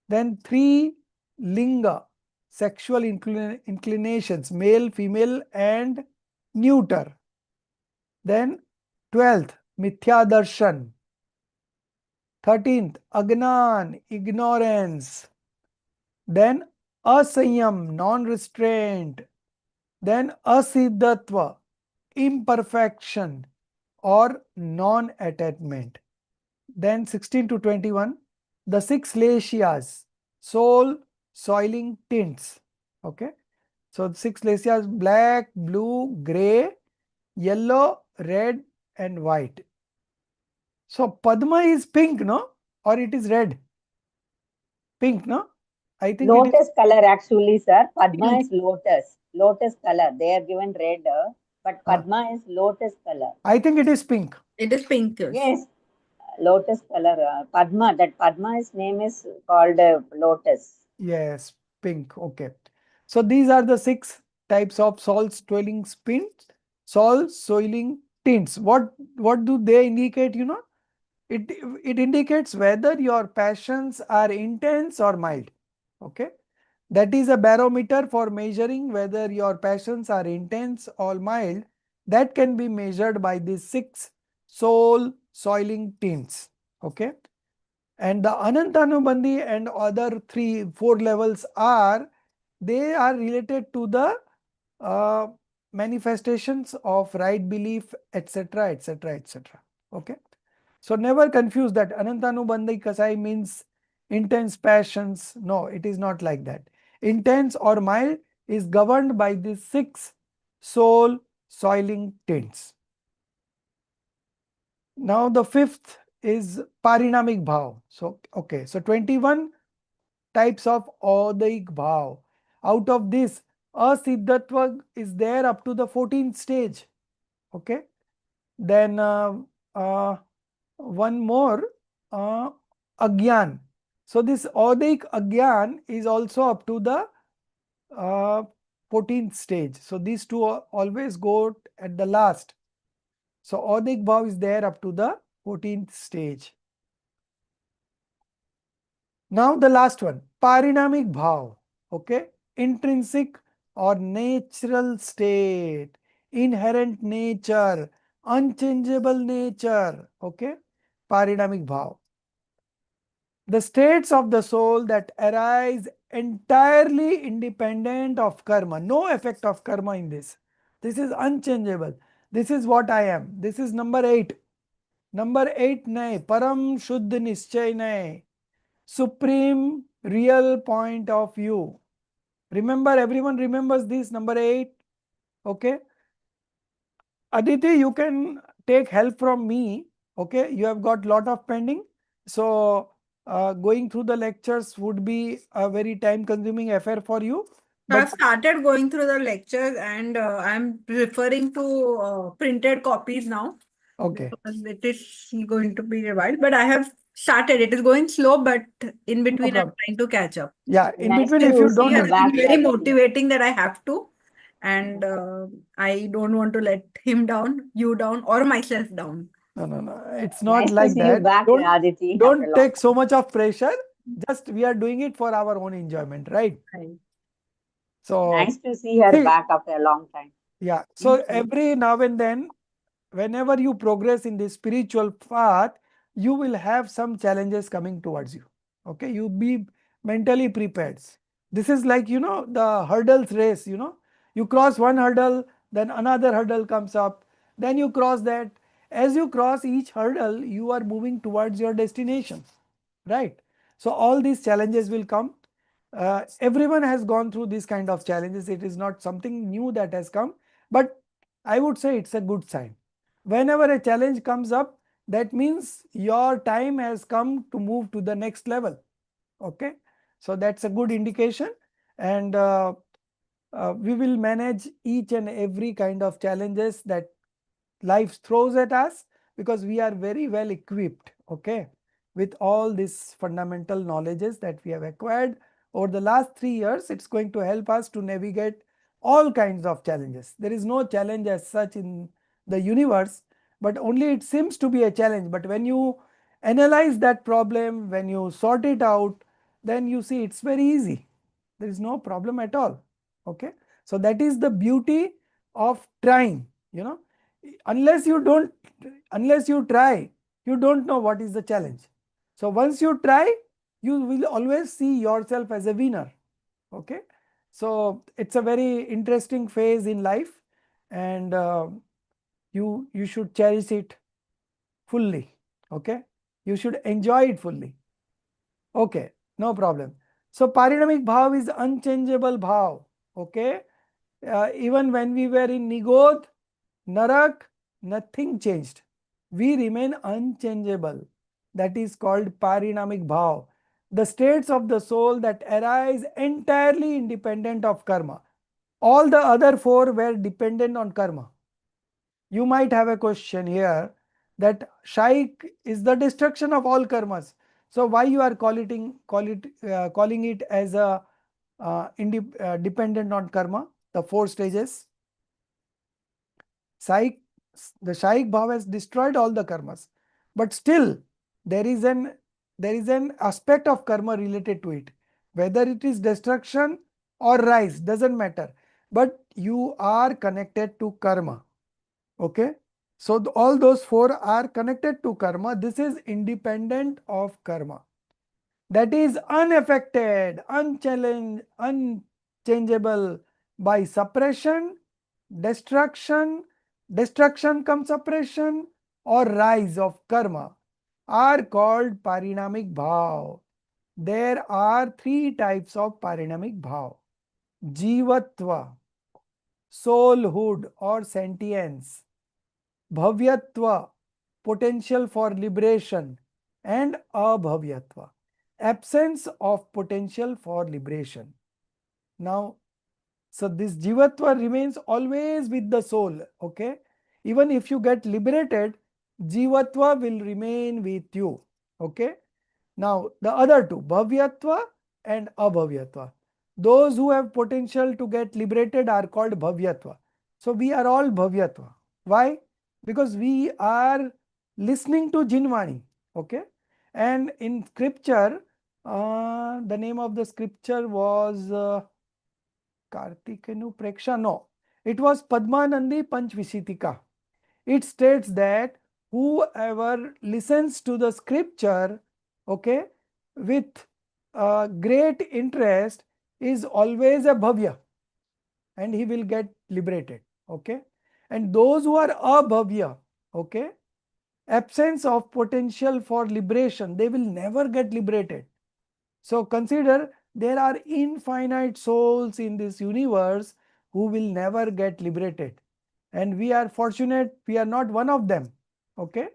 [SPEAKER 1] Then 3 linga, sexual inclinations, male, female, and neuter. Then 12th, mithya darshan. 13th, agnan, ignorance. Then asayam, non-restraint. Then asiddhatva, imperfection or non-attachment. Then 16 to 21, the 6 leshyas, soul, soiling tints. Okay. So 6 leshyas: black, blue, grey, yellow, red, and white. So Padma is pink, no? Or it is red? Pink, no? I think it is
[SPEAKER 5] Lotus color actually, sir. Padma is lotus. Lotus color. They are given red, but Padma is lotus color.
[SPEAKER 1] I think it is pink.
[SPEAKER 7] It is pink.
[SPEAKER 5] Yes, lotus color. Padma. That Padma's name is called lotus.
[SPEAKER 1] Yes, pink. Okay. So these are the 6 types of soul soiling tints. Soul soiling tints. What do they indicate? You know, it indicates whether your passions are intense or mild. Okay. That is a barometer for measuring whether your passions are intense or mild. That can be measured by these 6 soul soiling tints. Okay. And the Anantanubandhi and other 4 levels they are related to the manifestations of right belief, etc., etc., etc. Okay. So never confuse that Anantanubandhi Kasai means intense passions. No, it is not like that. Intense or mild is governed by these 6 soul soiling tints. Now the 5th is Parinamic Bhav. So, okay. So 21 types of Audaik Bhav. Out of this, Asiddhatva is there up to the 14th stage. Okay. Then one more, agyan. So this Audik agyan is also up to the 14th stage. So these two always go at the last. So Audik bhav is there up to the 14th stage. Now the last one, parinamic bhav. Okay, intrinsic or natural state, inherent nature, unchangeable nature. Okay, parinamic bhav. The states of the soul that arise entirely independent of karma, no effect of karma in this. This is unchangeable. This is what I am. This is number 8. Number 8 nay, param shuddh nischay nay, supreme real point of view. Remember, everyone remembers this number 8. Okay. Aditi, you can take help from me. Okay, you have got lot of pending. So going through the lectures would be a very time consuming affair for you.
[SPEAKER 7] I've
[SPEAKER 1] But
[SPEAKER 7] started going through the lectures and I'm referring to printed copies now.
[SPEAKER 1] okay,
[SPEAKER 7] Because it is going to be a while, but I have started. It is going slow, but in
[SPEAKER 1] no
[SPEAKER 7] between, I'm
[SPEAKER 1] problem.
[SPEAKER 7] trying to catch up.
[SPEAKER 1] Yeah, in
[SPEAKER 5] Nice
[SPEAKER 1] between, if
[SPEAKER 5] to
[SPEAKER 1] you
[SPEAKER 5] see
[SPEAKER 1] don't,
[SPEAKER 7] He
[SPEAKER 5] you
[SPEAKER 7] has
[SPEAKER 5] back,
[SPEAKER 7] been very
[SPEAKER 5] Aditi.
[SPEAKER 7] motivating that I have to, and I don't want to let him down, you down, or myself down.
[SPEAKER 1] no, it's not
[SPEAKER 5] Nice to
[SPEAKER 1] like
[SPEAKER 5] see you
[SPEAKER 1] that.
[SPEAKER 5] back, Aditi, after a
[SPEAKER 1] Don't
[SPEAKER 5] long
[SPEAKER 1] take
[SPEAKER 5] time.
[SPEAKER 1] so much of pressure. Just we are doing it for our own enjoyment, right?
[SPEAKER 7] Right.
[SPEAKER 1] So
[SPEAKER 5] Nice to see her
[SPEAKER 1] see,
[SPEAKER 5] back after a long time.
[SPEAKER 1] yeah. So
[SPEAKER 7] Thank you.
[SPEAKER 1] every now and then, whenever you progress in the spiritual path, you will have some challenges coming towards you. Okay, you be mentally prepared. This is like, the hurdles race. You cross one hurdle, then another hurdle comes up, then you cross that. As you cross each hurdle, you are moving towards your destination, right? So all these challenges will come. Everyone has gone through these kind of challenges. It is not something new that has come, but I would say it's a good sign. Whenever a challenge comes up, that means your time has come to move to the next level. Okay, so that's a good indication, and we will manage each and every kind of challenges that life throws at us, because we are very well equipped, okay, with all these fundamental knowledges that we have acquired over the last 3 years. It's going to help us to navigate all kinds of challenges. There is no challenge as such in the universe, but only it seems to be a challenge. But when you analyze that problem, when you sort it out, then you see it's very easy. There is no problem at all. Okay, so that is the beauty of trying. Unless you try, you don't know what is the challenge. So once you try, you will always see yourself as a winner. Okay, so it's a very interesting phase in life, and you should cherish it fully. Okay, you should enjoy it fully. Okay, no problem. So parinamic bhav is unchangeable bhav. Okay, even when we were in Nigodh, Narak, nothing changed. We remain unchangeable. That is called parinamic bhav. The states of the soul that arise entirely independent of karma. All the other 4 were dependent on karma. You might have a question here that Shaik is the destruction of all karmas. So why you are calling it as a dependent on karma, the 4 stages? The Shaik Bhav has destroyed all the karmas, but still there is an aspect of karma related to it. Whether it is destruction or rise, doesn't matter. But you are connected to karma. Okay. So all those 4 are connected to karma. This is independent of karma. That is unaffected, unchallenged, unchangeable by suppression, destruction, destruction come suppression, or rise of karma, are called parinamic bhav. There are 3 types of parinamic bhav: jivatva, soulhood or sentience; bhavyatva, potential for liberation; and abhavyatva, absence of potential for liberation. Now, so this jivatva remains always with the soul. Okay, Even if you get liberated, Jivatva will remain with you. Okay. Now, the other two, Bhavyatva and Abhavyatva. Those who have potential to get liberated are called Bhavyatva. So, we are all Bhavyatva. Why? Because we are listening to Jinvani. Okay. And in scripture, the name of the scripture was Kartikenu Preksha. No, it was Padmanandi Panchvishitika. It states that whoever listens to the scripture, okay, with great interest is always a bhavya, and he will get liberated. Okay. And those who are abhavya, okay, absence of potential for liberation, they will never get liberated. So consider there are infinite souls in this universe who will never get liberated. And we are fortunate, we are not one of them. Okay.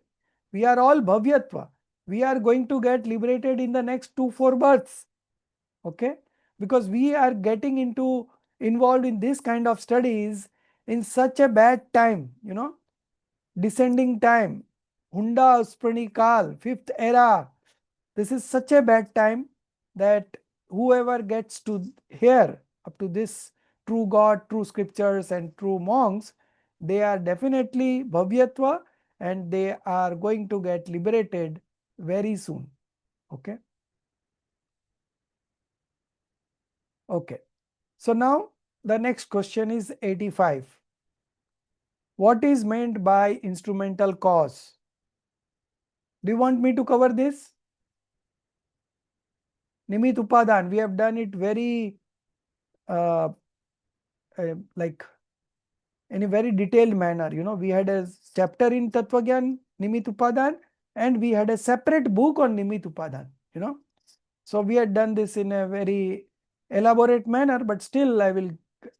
[SPEAKER 1] We are all bhavyatva. We are going to get liberated in the next 2-4 births. Okay. Because we are getting involved in this kind of studies in such a bad time, you know, descending time, Hunda Usprani Kal, 5th era. This is such a bad time that whoever gets to hear up to this true God, true scriptures and true monks, they are definitely Bhavyatva and they are going to get liberated very soon. Okay. Okay. So now the next question is 85. What is meant by instrumental cause? Do you want me to cover this? Nimit Upadan, we have done it very like in a very detailed manner. You know, we had a chapter in Tattvagyan, Nimit Upadan, and we had a separate book on Nimit Upadan, you know. So we had done this in a very elaborate manner, but still I will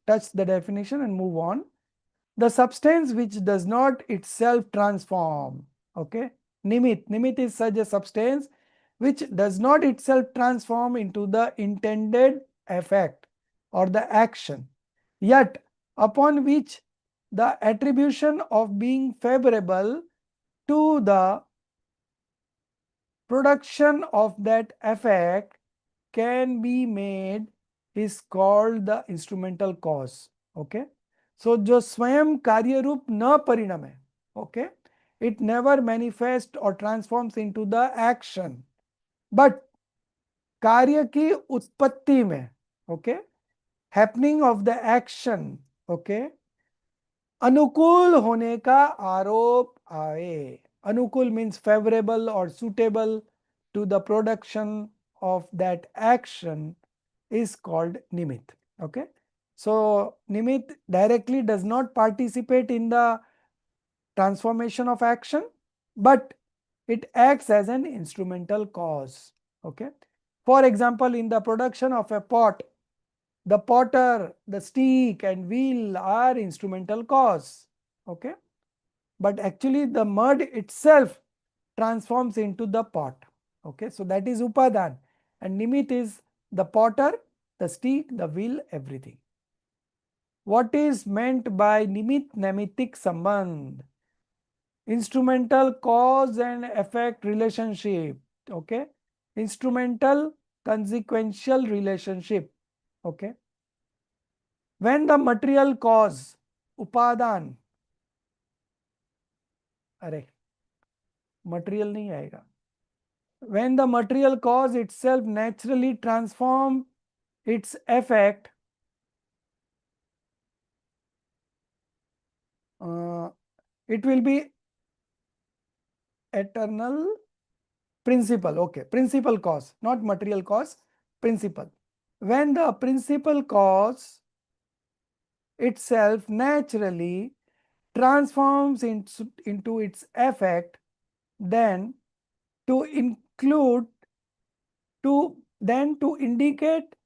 [SPEAKER 1] touch the definition and move on. The substance which does not itself transform. Okay. Nimit is such a substance which does not itself transform into the intended effect or the action, yet upon which the attribution of being favorable to the production of that effect can be made is called the instrumental cause. Okay. So जो स्वयं कार्य रूप न परिणमे, okay, it never manifests or transforms into the action, but कार्य की उत्पत्ति में, okay, happening of the action, okay, अनुकूल होने का आरोप आए. अनुकूल means favorable or suitable to the production of that action is called nimit. Okay. So nimit directly does not participate in the transformation of action, but it acts as an instrumental cause. Okay. For example, in the production of a pot, the potter, the stick and wheel are instrumental cause. Okay. But actually the mud itself transforms into the pot. Okay. So that is upadan, and nimit is the potter, the stick, the wheel, everything. What is meant by nimit nemitic sambandh? Instrumental cause and effect relationship. Okay. Instrumental consequential relationship. Okay. When the material cause, upadan, अरे material नहीं आएगा. When the material cause itself naturally transform its effect, it will be eternal principle. Okay, principal cause, not material cause, principle. When the principal cause itself naturally transforms into its effect, then to indicate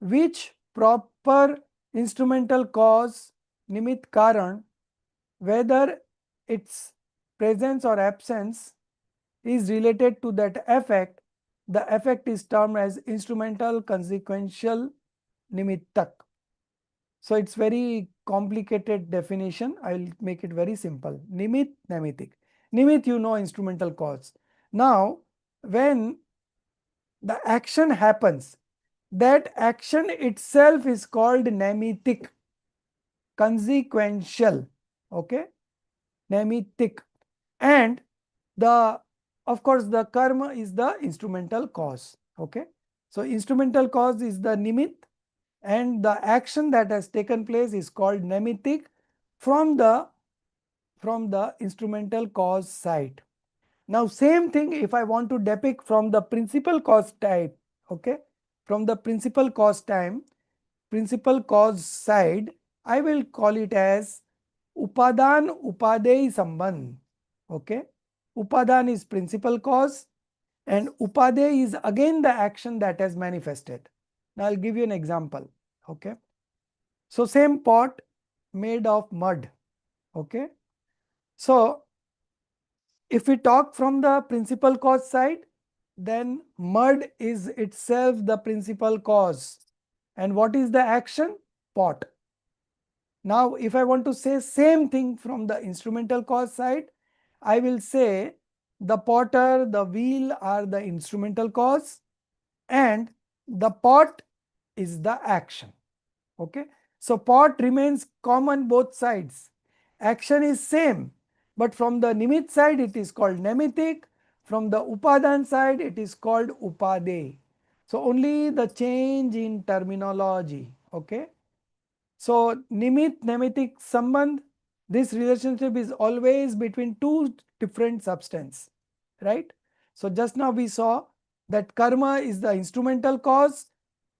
[SPEAKER 1] which proper instrumental cause, nimit karan, whether its presence or absence is related to that effect, the effect is termed as instrumental consequential nimittak. So it's very complicated definition. I'll make it very simple. Nimit, nemitic. Nimit, you know, instrumental cause. Now, when the action happens, that action itself is called nemitic, consequential. Okay, nemitic. And the, of course, the karma is the instrumental cause. Okay, so instrumental cause is the nimit, and the action that has taken place is called nemitic from the instrumental cause side. Now same thing if I want to depict from the principal cause type, okay, from the principal cause side, I will call it as upadan upadeyi sambandh. Okay, upadan is principal cause and upadeyi is again the action that has manifested. Now I'll give you an example. Okay, so same pot made of mud. Okay, so if we talk from the principal cause side, then mud is itself the principal cause. And what is the action? Pot. Now, if I want to say same thing from the instrumental cause side, I will say the potter, the wheel are the instrumental cause and the pot is the action. Okay. So, pot remains common both sides. Action is same, but from the nimit side it is called nemitic, from the upadan side it is called upade. So, only the change in terminology. Okay. So, nimit nemitic sambandh, this relationship is always between two different substances, right? So, just now we saw that karma is the instrumental cause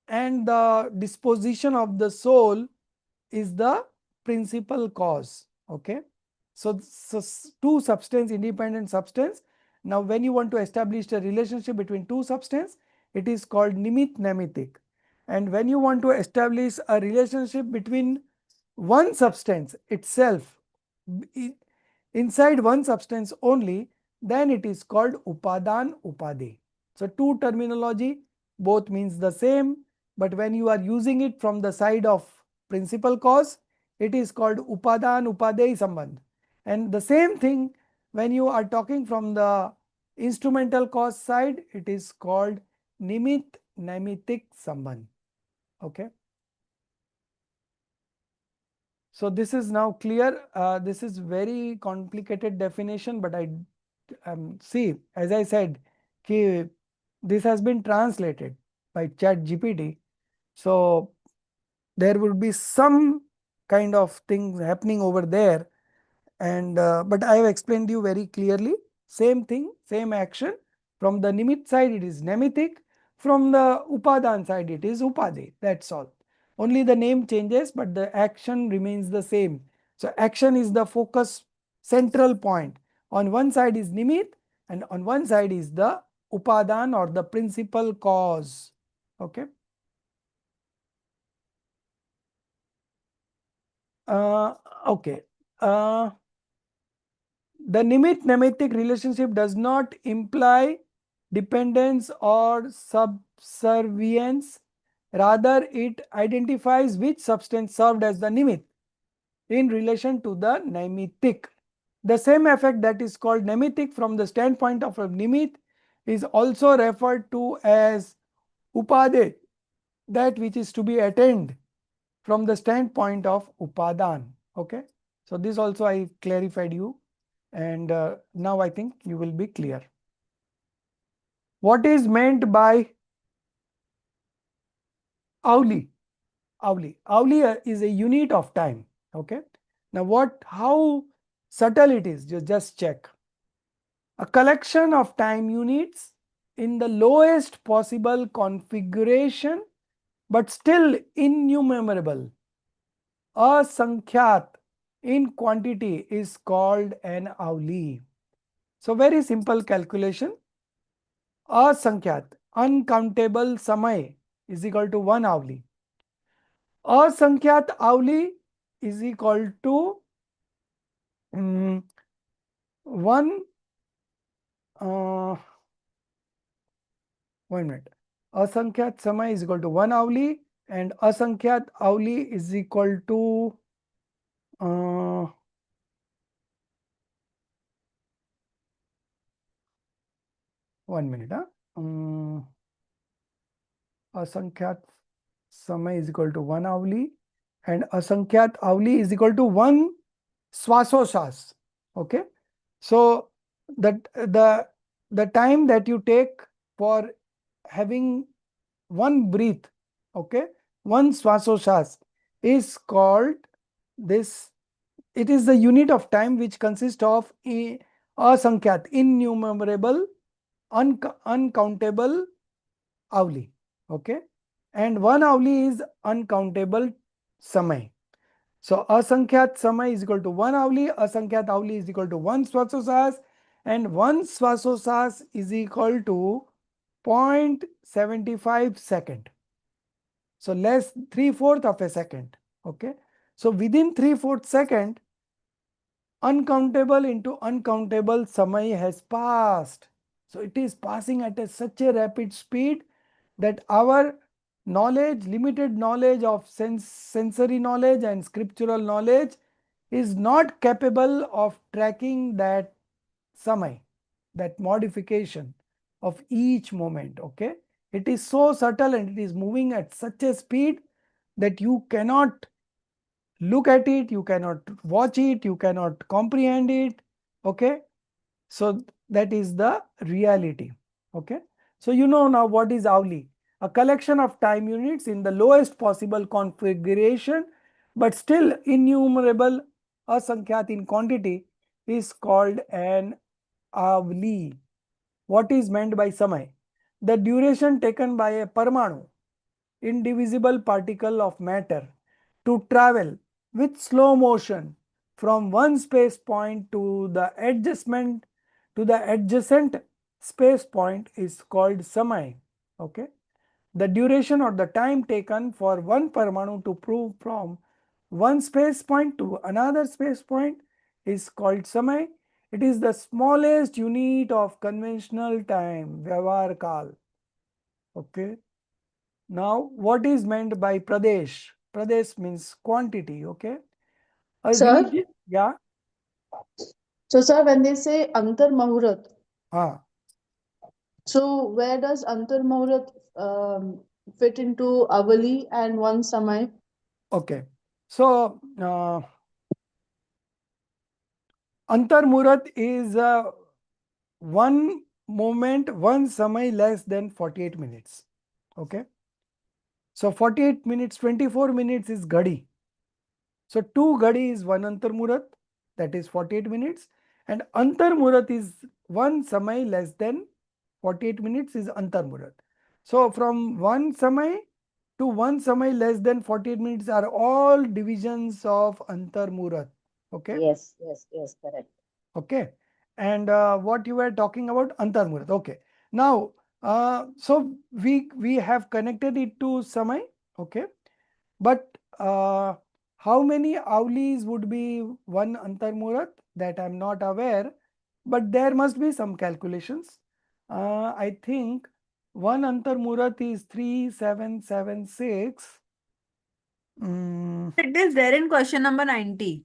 [SPEAKER 1] and the disposition of the soul is the principal cause. Okay, so two substance, independent substance. Now when you want to establish a relationship between two substance, it is called nimit nemitic, and when you want to establish a relationship between one substance itself, inside one substance only, then it is called upadan upade. So two terminology, both means the same, but when you are using it from the side of principal cause, it is called upadan upadeyi sambandh. And the same thing when you are talking from the instrumental cause side, it is called nimit nemitic sambandh. Okay. So this is now clear. This is very complicated definition, but I see, as I said, this has been translated by ChatGPT. So there would be some kind of things happening over there, and but I have explained you very clearly. Same thing, same action. From the nimit side, it is nemitic. From the upadan side, it is upade. That's all. Only the name changes, but the action remains the same. So action is the focus central point. On one side is nimit, and on one side is the upadan or the principal cause. Okay. Okay. The nimit nemitic relationship does not imply dependence or subservience. Rather, it identifies which substance served as the nimit in relation to the nemitic. The same effect that is called nemitic from the standpoint of a nimit is also referred to as upade, that which is to be attained from the standpoint of upadan. Okay. So this also I clarified you, and now I think you will be clear. What is meant by hourly? Hourly is a unit of time. Okay. Now how subtle it is, just check. A collection of time units in the lowest possible configuration, but still innumerable. Asankhyat in quantity is called an hourly. So very simple calculation. Asankhyat, uncountable samay, is equal to 1 hourly. Asankhyat hourly is equal to 1 1 minute. Asankhyat samay is equal to 1 hourly, and asankhyat hourly is equal to Uh, one minute. Asankyat Samay is equal to 1 Avli and Asankyat Avli is equal to 1 Swasoshas. Okay. So the time that you take for having one breath, okay, one Swasoshas is called this. It is the unit of time which consists of asankyat, innumerable, uncountable avli. Okay. And one avli is uncountable samay. So asankyat samay is equal to 1 avli, asankyat avli is equal to 1 swasosas, and 1 swasosas is equal to 0.75 second. So less 3/4 of a second. Okay. So within 3/4 second, uncountable into uncountable samay has passed. So it is passing at such a rapid speed that our knowledge, limited knowledge of sensory knowledge and scriptural knowledge is not capable of tracking that samay, that modification of each moment. Okay. It is so subtle and it is moving at such a speed that you cannot look at it, you cannot watch it, you cannot comprehend it. Okay. So that is the reality. Okay. So you know now what is Avli, a collection of time units in the lowest possible configuration, but still innumerable, asankyat in quantity, is called an Avli. What is meant by samay? The duration taken by a parmanu, indivisible particle of matter, to travel with slow motion from one space point to the adjacent space point is called samay. Okay. The duration or the time taken for one parmanu to move from one space point to another space point is called samay. It is the smallest unit of conventional time, Vyavhar Kal. Okay. Now, what is meant by Pradesh? Pradesh means quantity, okay? A
[SPEAKER 3] Sir?
[SPEAKER 1] region, yeah.
[SPEAKER 3] So, sir, when they say Antar Muhurat,
[SPEAKER 1] Ah,
[SPEAKER 3] so where does Antar Muhurat fit into Avali and one Samay?
[SPEAKER 1] okay. So, Antar Murat is one moment, one samay less than 48 minutes. Okay. So, 48 minutes, 24 minutes is Ghadi. So 2 Ghadi is 1 Antar Murat, that is 48 minutes, and Antar Murat is 1 Samay less than 48 minutes is Antar Murat. So from 1 Samay to 1 Samay less than 48 minutes are all divisions of Antar Murat. Okay.
[SPEAKER 5] Yes, correct.
[SPEAKER 1] Okay. And what you were talking about, Antar Murat. Okay. Now, so we have connected it to Samay. Okay. But how many Avlis would be one Antar Murat? That I am not aware, but there must be some calculations. I think one Antar Murat is 3776.
[SPEAKER 7] It is there in question number 90.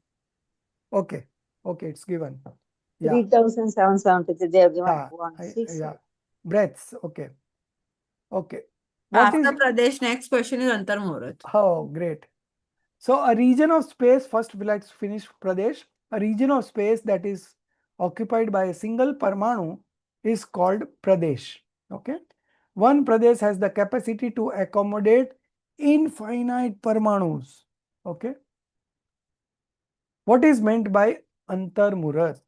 [SPEAKER 1] Okay, okay, it's given. Yeah,
[SPEAKER 5] 3,773. They have given
[SPEAKER 1] yeah,
[SPEAKER 5] 1,6.
[SPEAKER 1] yeah. Breaths. Okay, okay. What
[SPEAKER 7] After
[SPEAKER 1] is?
[SPEAKER 7] Pradesh, next question is Antar Muhurat.
[SPEAKER 1] Oh, great. So a region of space, first let's finish Pradesh. A region of space that is occupied by a single Parmanu is called Pradesh. Okay. One Pradesh has the capacity to accommodate infinite Parmanus. Okay. What is meant by Antar Murat?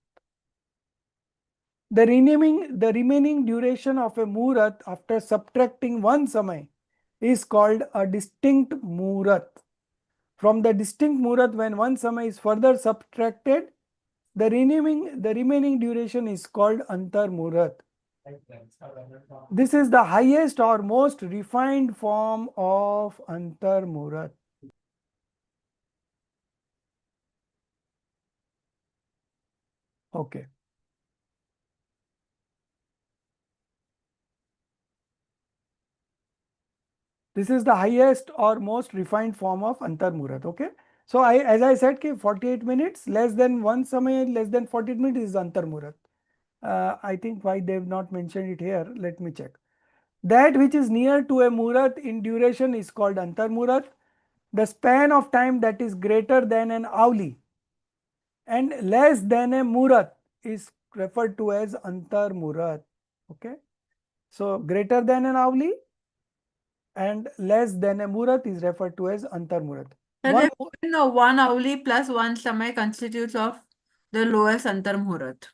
[SPEAKER 1] The remaining duration of a Murat after subtracting one Samay is called a distinct Murat. From the distinct Murat, when one Samay is further subtracted, the remaining duration is called Antar Murat. This is the highest or most refined form of Antar Murat. Okay. This is the highest or most refined form of Antar Murat. Okay. So as I said, 48 minutes, less than 1 samay, less than 48 minutes is Antar Muhurat. I think why they have not mentioned it here, let me check. That which is near to a Muhurat in duration is called Antar Muhurat. The span of time that is greater than an Avli and less than a Muhurat is referred to as Antar Muhurat. Okay. So greater than an Avli and less than a Muhurat is referred to as Antar Muhurat.
[SPEAKER 7] One Avli plus one Samay constitutes of the lowest Antar Muhurat.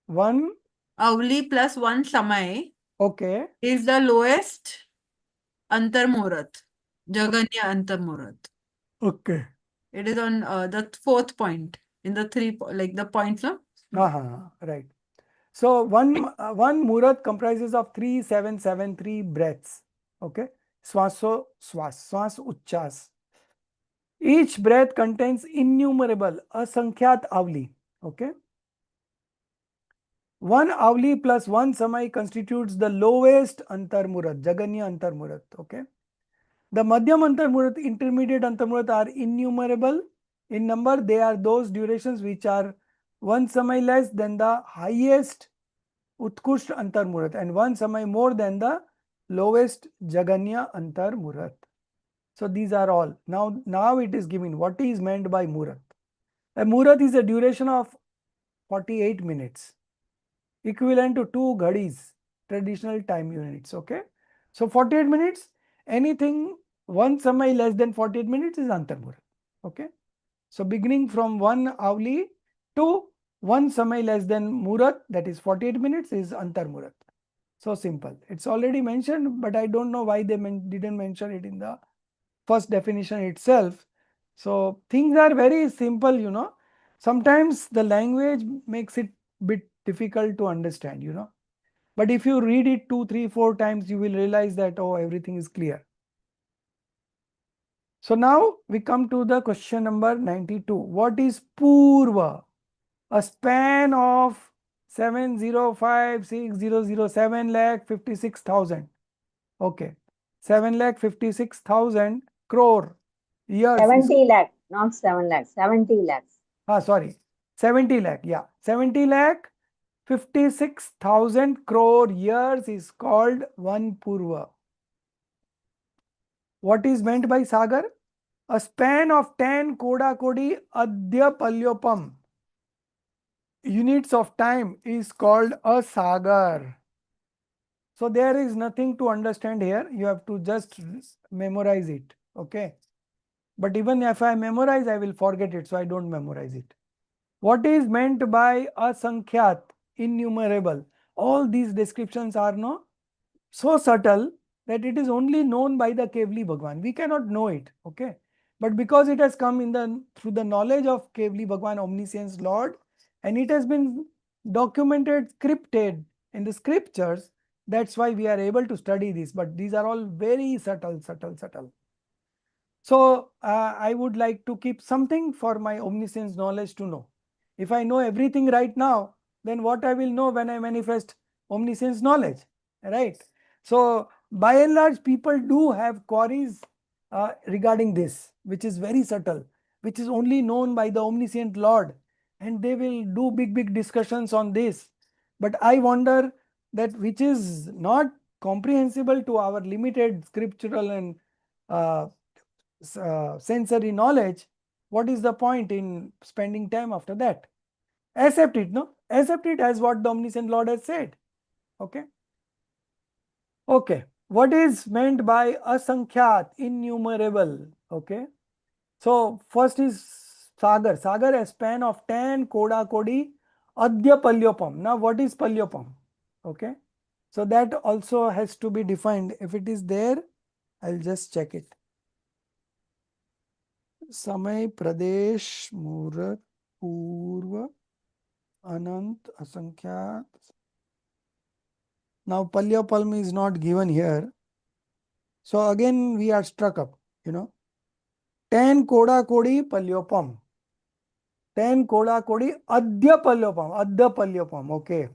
[SPEAKER 1] One
[SPEAKER 7] Avli plus one Samay
[SPEAKER 1] okay
[SPEAKER 7] is the lowest Antar Muhurat. Jaganya Antar Muhurat.
[SPEAKER 1] okay.
[SPEAKER 7] It is on the fourth point in the three, like the points, no?
[SPEAKER 1] Right. So one Muhurat comprises of 3773 breaths. Okay. Swaso swas, swas uchchas. Each breath contains innumerable asankhyat avli. Okay. One avli plus one samay constitutes the lowest antar murat, jaganya antar murat. Okay. The madhyam antar murat, intermediate antar murat are innumerable in number. They are those durations which are one samay less than the highest utkusht antar murat and one samay more than the lowest jaganya antar murat. So these are all. Now it is given what is meant by murat. A murat is a duration of 48 minutes, equivalent to 2 ghadis, traditional time units. Okay. So 48 minutes, anything one samay less than 48 minutes is antar murat. Okay. So beginning from one avli to one samay less than murat, that is 48 minutes, is antar murat. So simple. It's already mentioned, but I don't know why they didn't mention it in the first definition itself. So things are very simple, you know. Sometimes the language makes it bit difficult to understand, you know. But if you read it 2, 3, 4 times, you will realize that, oh, everything is clear. So now we come to the question number 92. What is Purva? A span of 705,607 lakh 56,000. Okay. 7,56,000 crore years.
[SPEAKER 5] 70 lakh, not 7 lakh, 70 lakhs.
[SPEAKER 1] Sorry. 70 lakh. Yeah. 70 lakh 56,000 crore years is called one Purva. What is meant by Sagar? A span of 10 Koda Kodi Adya Palyopam units of time is called a Sagar. So there is nothing to understand here. You have to just memorize it. Okay. But even if I memorize, I will forget it. So I don't memorize it. What is meant by asankhyat, innumerable? All these descriptions are so subtle that it is only known by the Kevli Bhagwan. We cannot know it. Okay. But because it has come through the knowledge of Kevli Bhagwan, omniscience Lord, and it has been documented, scripted in the scriptures, that's why we are able to study this. But these are all very subtle. So I would like to keep something for my omniscience knowledge to know. If I know everything right now, then what I will know when I manifest omniscience knowledge, right? So by and large, people do have queries regarding this, which is very subtle, which is only known by the omniscient Lord, and they will do big discussions on this. But I wonder that which is not comprehensible to our limited scriptural and sensory knowledge, what is the point in spending time after that? Accept it, no? Accept it as what the omniscient Lord has said. Okay. Okay. What is meant by asankhyat, innumerable? Okay. So first is Sagar. Sagar, a span of 10 Koda Kodi Adya Palyopam. Now what is Palyopam? Okay. So that also has to be defined. If it is there, I'll just check it. समय प्रदेश मुहूर्त पूर्व अनंत असंख्यात. Now Palyapalm is not given here. So again we are struck up, you know. 10 Koda Kodi Palyopam. 10 Koda Kodi Adya Palyopam. Adya Palyopam. Okay.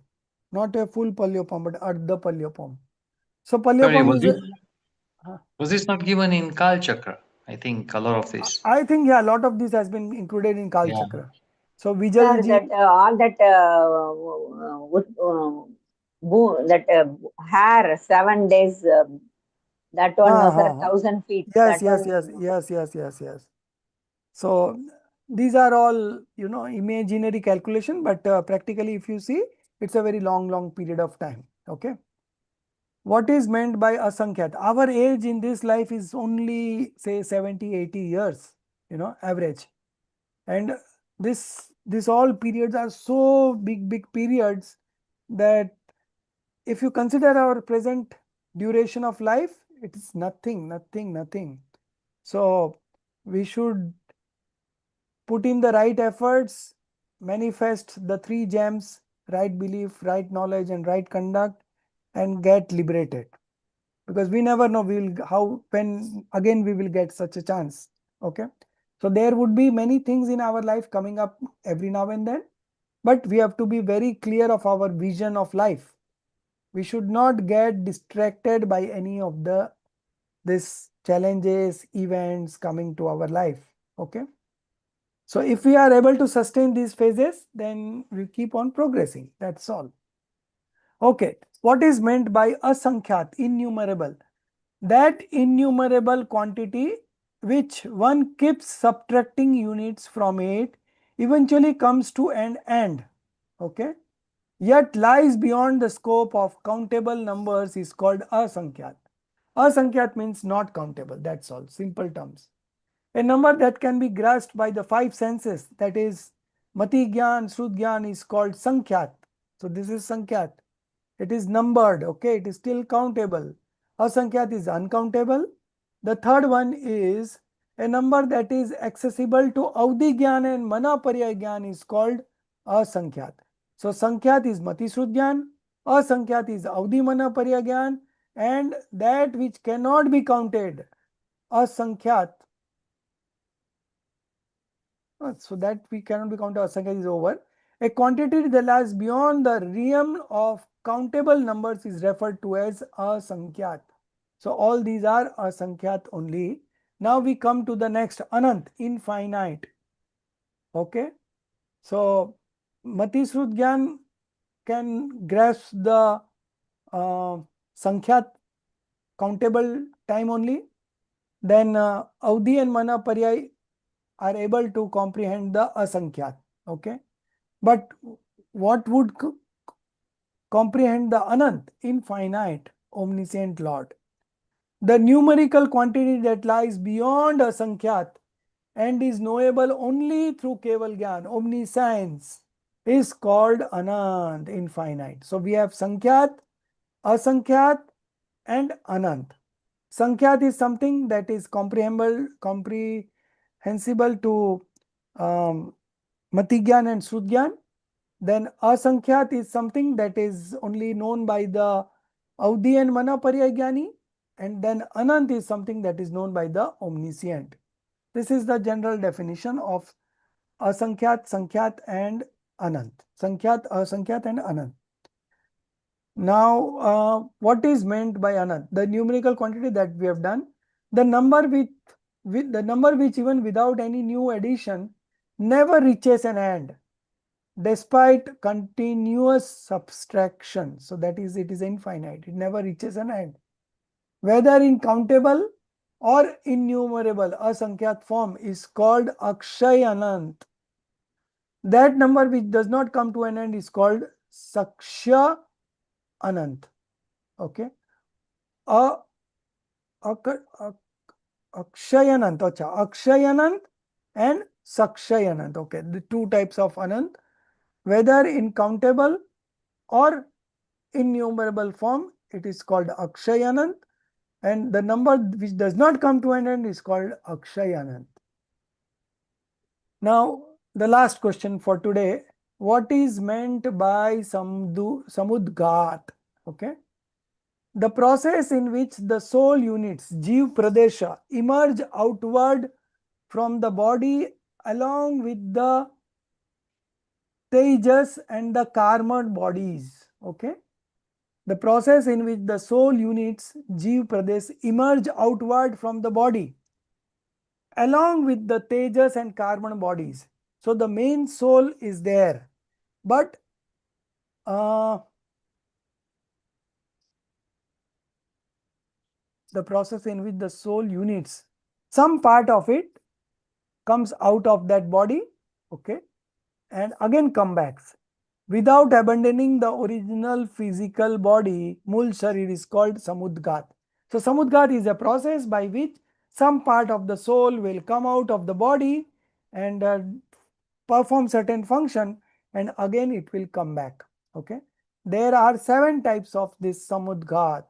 [SPEAKER 1] Not a full Palyopam, but Adya Palyopam. So
[SPEAKER 4] Sorry,
[SPEAKER 1] Palyopam is
[SPEAKER 4] was this not given in Kal Chakra? I think color of this.
[SPEAKER 1] I think, yeah, a lot of this has been included in Kal
[SPEAKER 4] Yeah.
[SPEAKER 1] Chakra. So
[SPEAKER 5] Sir,
[SPEAKER 1] Vijalji,
[SPEAKER 5] that all that hair 7 days. That one,
[SPEAKER 1] ha,
[SPEAKER 5] sir,
[SPEAKER 1] ha, ha.
[SPEAKER 5] 1,000 feet.
[SPEAKER 1] Yes,
[SPEAKER 5] That
[SPEAKER 1] yes,
[SPEAKER 5] one.
[SPEAKER 1] yes, yes, yes, yes, yes. So these are all, imaginary calculation, but practically if you see, it's a very long period of time. Okay. What is meant by asankhyat? Our age in this life is only say 70, 80 years, average. And this all periods are so big periods that if you consider our present duration of life, it is nothing. So we should put in the right efforts, manifest the three gems, right belief, right knowledge, and right conduct, and get liberated. Because we never know when again we will get such a chance. Okay. So there would be many things in our life coming up every now and then, but we have to be very clear of our vision of life. We should not get distracted by any of this challenges, events coming to our life. Okay. So if we are able to sustain these phases, then we keep on progressing. That's all. Okay. What is meant by asankhyat, innumerable? That innumerable quantity which one keeps subtracting units from it eventually comes to an end. Okay. Yet lies beyond the scope of countable numbers is called asankyat. Asankyat means not countable. That's all. Simple terms. A number that can be grasped by the five senses, that is mati gyan, shrut gyan, is called sankyat. So this is sankyat. It is numbered, okay, it is still countable. Asankyat is uncountable. The third one is a number that is accessible to Avdi Gyan and Mana Paryay Gyan is called asankyat. So sankyat is mati shrut gyan, asankyat is Avdi Mana Paryay Gyan, and that which cannot be counted, asankyat. So that we cannot be counted, asankyat is over. A quantity that lies beyond the realm of countable numbers is referred to as asankyat. So all these are asankyat only. Now we come to the next, anant, infinite. Okay. So mati shrut gyan can grasp the sankyat countable time only. Then Avdi and Mana Paryay are able to comprehend the asankyat. Okay. But what would comprehend the anant, infinite, omniscient Lord? The numerical quantity that lies beyond asankyat and is knowable only through Keval Gyan, omniscience, is called anant, infinite. So we have sankyat, asankyat, and anant. Sankyat is something that is comprehensible to Matigyan and Shrudgyan. Then asankyat is something that is only known by the Avdi and Mana Paryay Gyani. And then anant is something that is known by the omniscient. This is the general definition of asankyat, sankyat, and anant. Sankyat, asankyat, and anant. Now, what is meant by anant? The numerical quantity that we have done, the number which even without any new addition never reaches an end, despite continuous subtraction. So that is, it is infinite. It never reaches an end. Whether in countable or innumerable asankyat form is called akshay anant. That number which does not come to an end is called sakshya anant. Okay. Akshayanant, Akshayanant and Sakshayanant. Okay, the two types of Anant, whether in countable or innumerable form, it is called Akshayanant, and the number which does not come to an end is called Akshayanant. Now, the last question for today, what is meant by Samudgat? Okay. The process in which the soul units, Jiv Pradesha, emerge outward from the body along with the Tejas and the Karma bodies. Okay. The process in which the soul units, Jiv Pradesh, emerge outward from the body along with the tejas and carbon bodies. So the main soul is there, but the process in which the soul units, some part of it comes out of that body, okay, and again come back without abandoning the original physical body. Mul sharir is called samudgat. So samudgat is a process by which some part of the soul will come out of the body and perform certain function, and again it will come back. Okay, there are 7 types of this samudgat.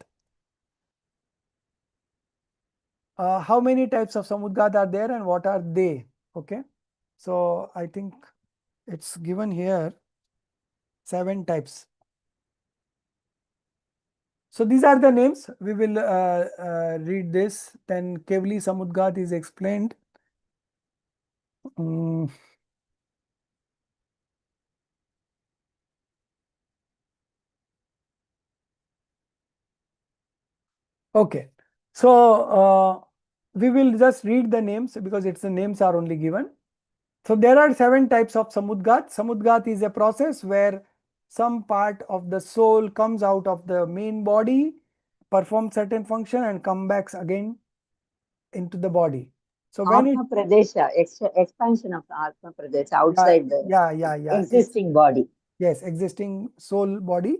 [SPEAKER 1] How many types of samudgat are there and what are they? Okay, so I think it's given here 7 types. So these are the names. We will read this. Then Kevli Samudgat is explained. Okay, so we will just read the names because it's the names are only given. So there are 7 types of samudgat. Samudgat is a process where some part of the soul comes out of the main body, performs certain function and come back again into the body. So when
[SPEAKER 5] Atma Pradesha, expansion of the Atma Pradesha outside the existing body.
[SPEAKER 1] Yes, existing soul body,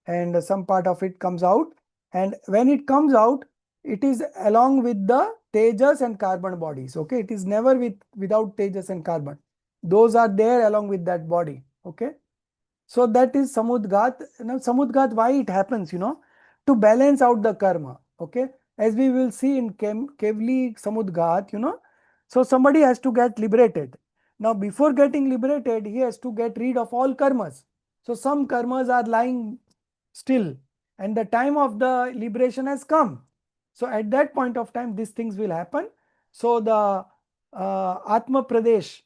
[SPEAKER 1] and some part of it comes out. And when it comes out, it is along with the tejas and carbon bodies. Okay, it is never without tejas and carbon. Those are there along with that body. Okay, so that is samudgat. Now samudgat, why it happens? To balance out the karma. Okay, as we will see in Kevli samudgat, so somebody has to get liberated. Now before getting liberated, he has to get rid of all karmas. So some karmas are lying still and the time of the liberation has come. So at that point of time, these things will happen. So the Atma Pradesh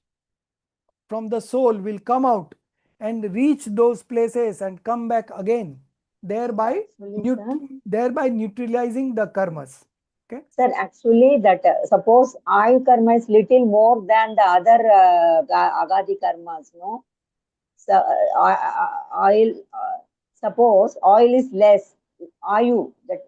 [SPEAKER 1] from the soul will come out and reach those places and come back again, thereby neutralizing the karmas. Okay.
[SPEAKER 5] Sir, actually that suppose oil karma is little more than the other agadi karmas, no? So oil, suppose oil is less, ayu, that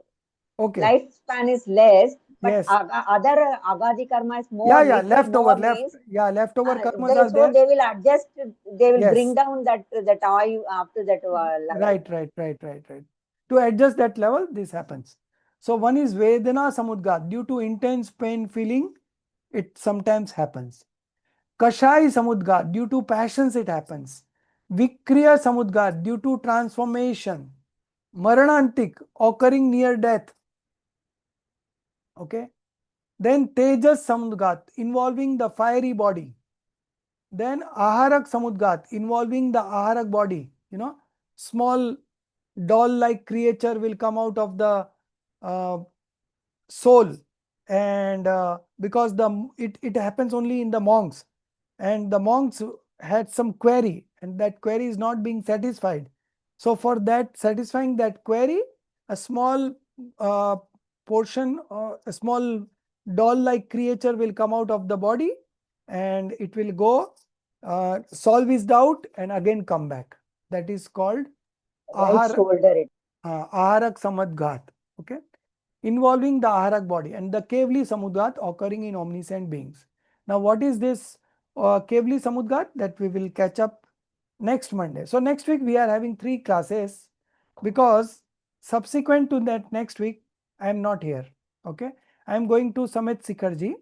[SPEAKER 5] lifespan is less, but other agadi karma is more.
[SPEAKER 1] Leftover karmas are there.
[SPEAKER 5] They will adjust, they will bring down that ayu after that level.
[SPEAKER 1] Right. To adjust that level, this happens. So one is Vedana Samudgat. Due to intense pain feeling, it sometimes happens. Kashai Samudgat. Due to passions, it happens. Vikriya Samudgat. Due to transformation. Maranantik. Occurring near death. Okay. Then Tejas Samudgat. Involving the fiery body. Then Aharak Samudgat. Involving the Aharak body. Small doll-like creature will come out of the soul, and because it happens only in the monks, and the monks had some query and that query is not being satisfied. So for that satisfying that query, a small portion or a small doll-like creature will come out of the body and it will go solve his doubt and again come back. That is called Aharak Samadghat. Okay, involving the Aharak body, and the Kevli Samudgat occurring in omniscient beings. Now, what is this Kevli Samudgat? That we will catch up next Monday. So next week we are having 3 classes because subsequent to that next week I am not here. Okay, I am going to Samit Sikharji.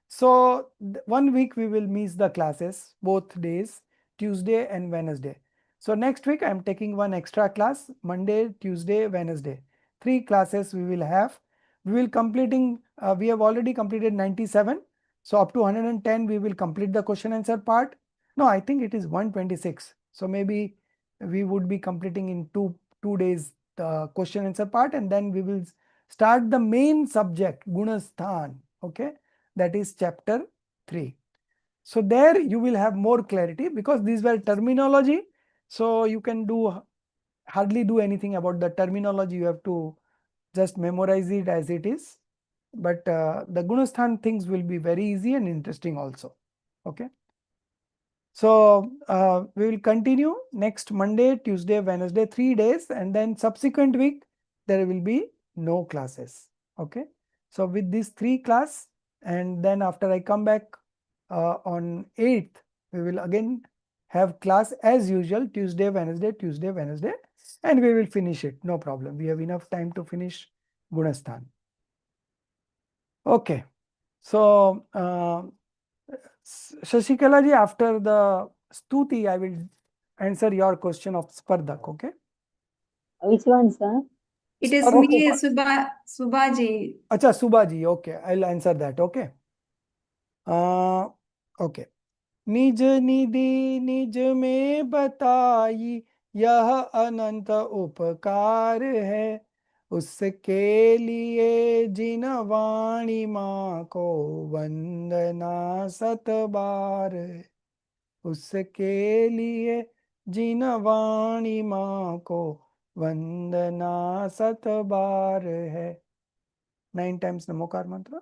[SPEAKER 1] So 1 week we will miss the classes both days, Tuesday and Wednesday. So next week I am taking 1 extra class, Monday, Tuesday, Wednesday. 3 classes we will have. We will completing, we have already completed 97. So up to 110 we will complete the question answer part. No, I think it is 126. So maybe we would be completing in two days the question answer part, and then we will start the main subject, Gunasthan. Okay, that is chapter 3. So there you will have more clarity because these were terminology. So you can hardly do anything about the terminology. You have to just memorize it as it is. but the Gunasthan things will be very easy and interesting also. Okay. So we will continue next Monday, Tuesday, Wednesday, 3 days, and then subsequent week there will be no classes. Okay. So with these 3 class, and then after I come back on 8th, we will again have class as usual, Tuesday, Wednesday, and we will finish it. No problem. We have enough time to finish Gunasthan. Okay. So Shashikala ji, after the Stuti, I will answer your question of Spardak. Okay.
[SPEAKER 5] Which one, sir?
[SPEAKER 2] It is
[SPEAKER 1] Okay.
[SPEAKER 2] me, Subhaji.
[SPEAKER 1] Acha, Subha ji. Okay. I'll answer that. Okay. Okay. निज निधि निज में बताई यह अनंत उपकार है, उसके लिए जिन वाणी माँ को वंदना सत बार है, उसके लिए जिन वाणी माँ को वंदना सत बार है. 9 times नमोकार मंत्र.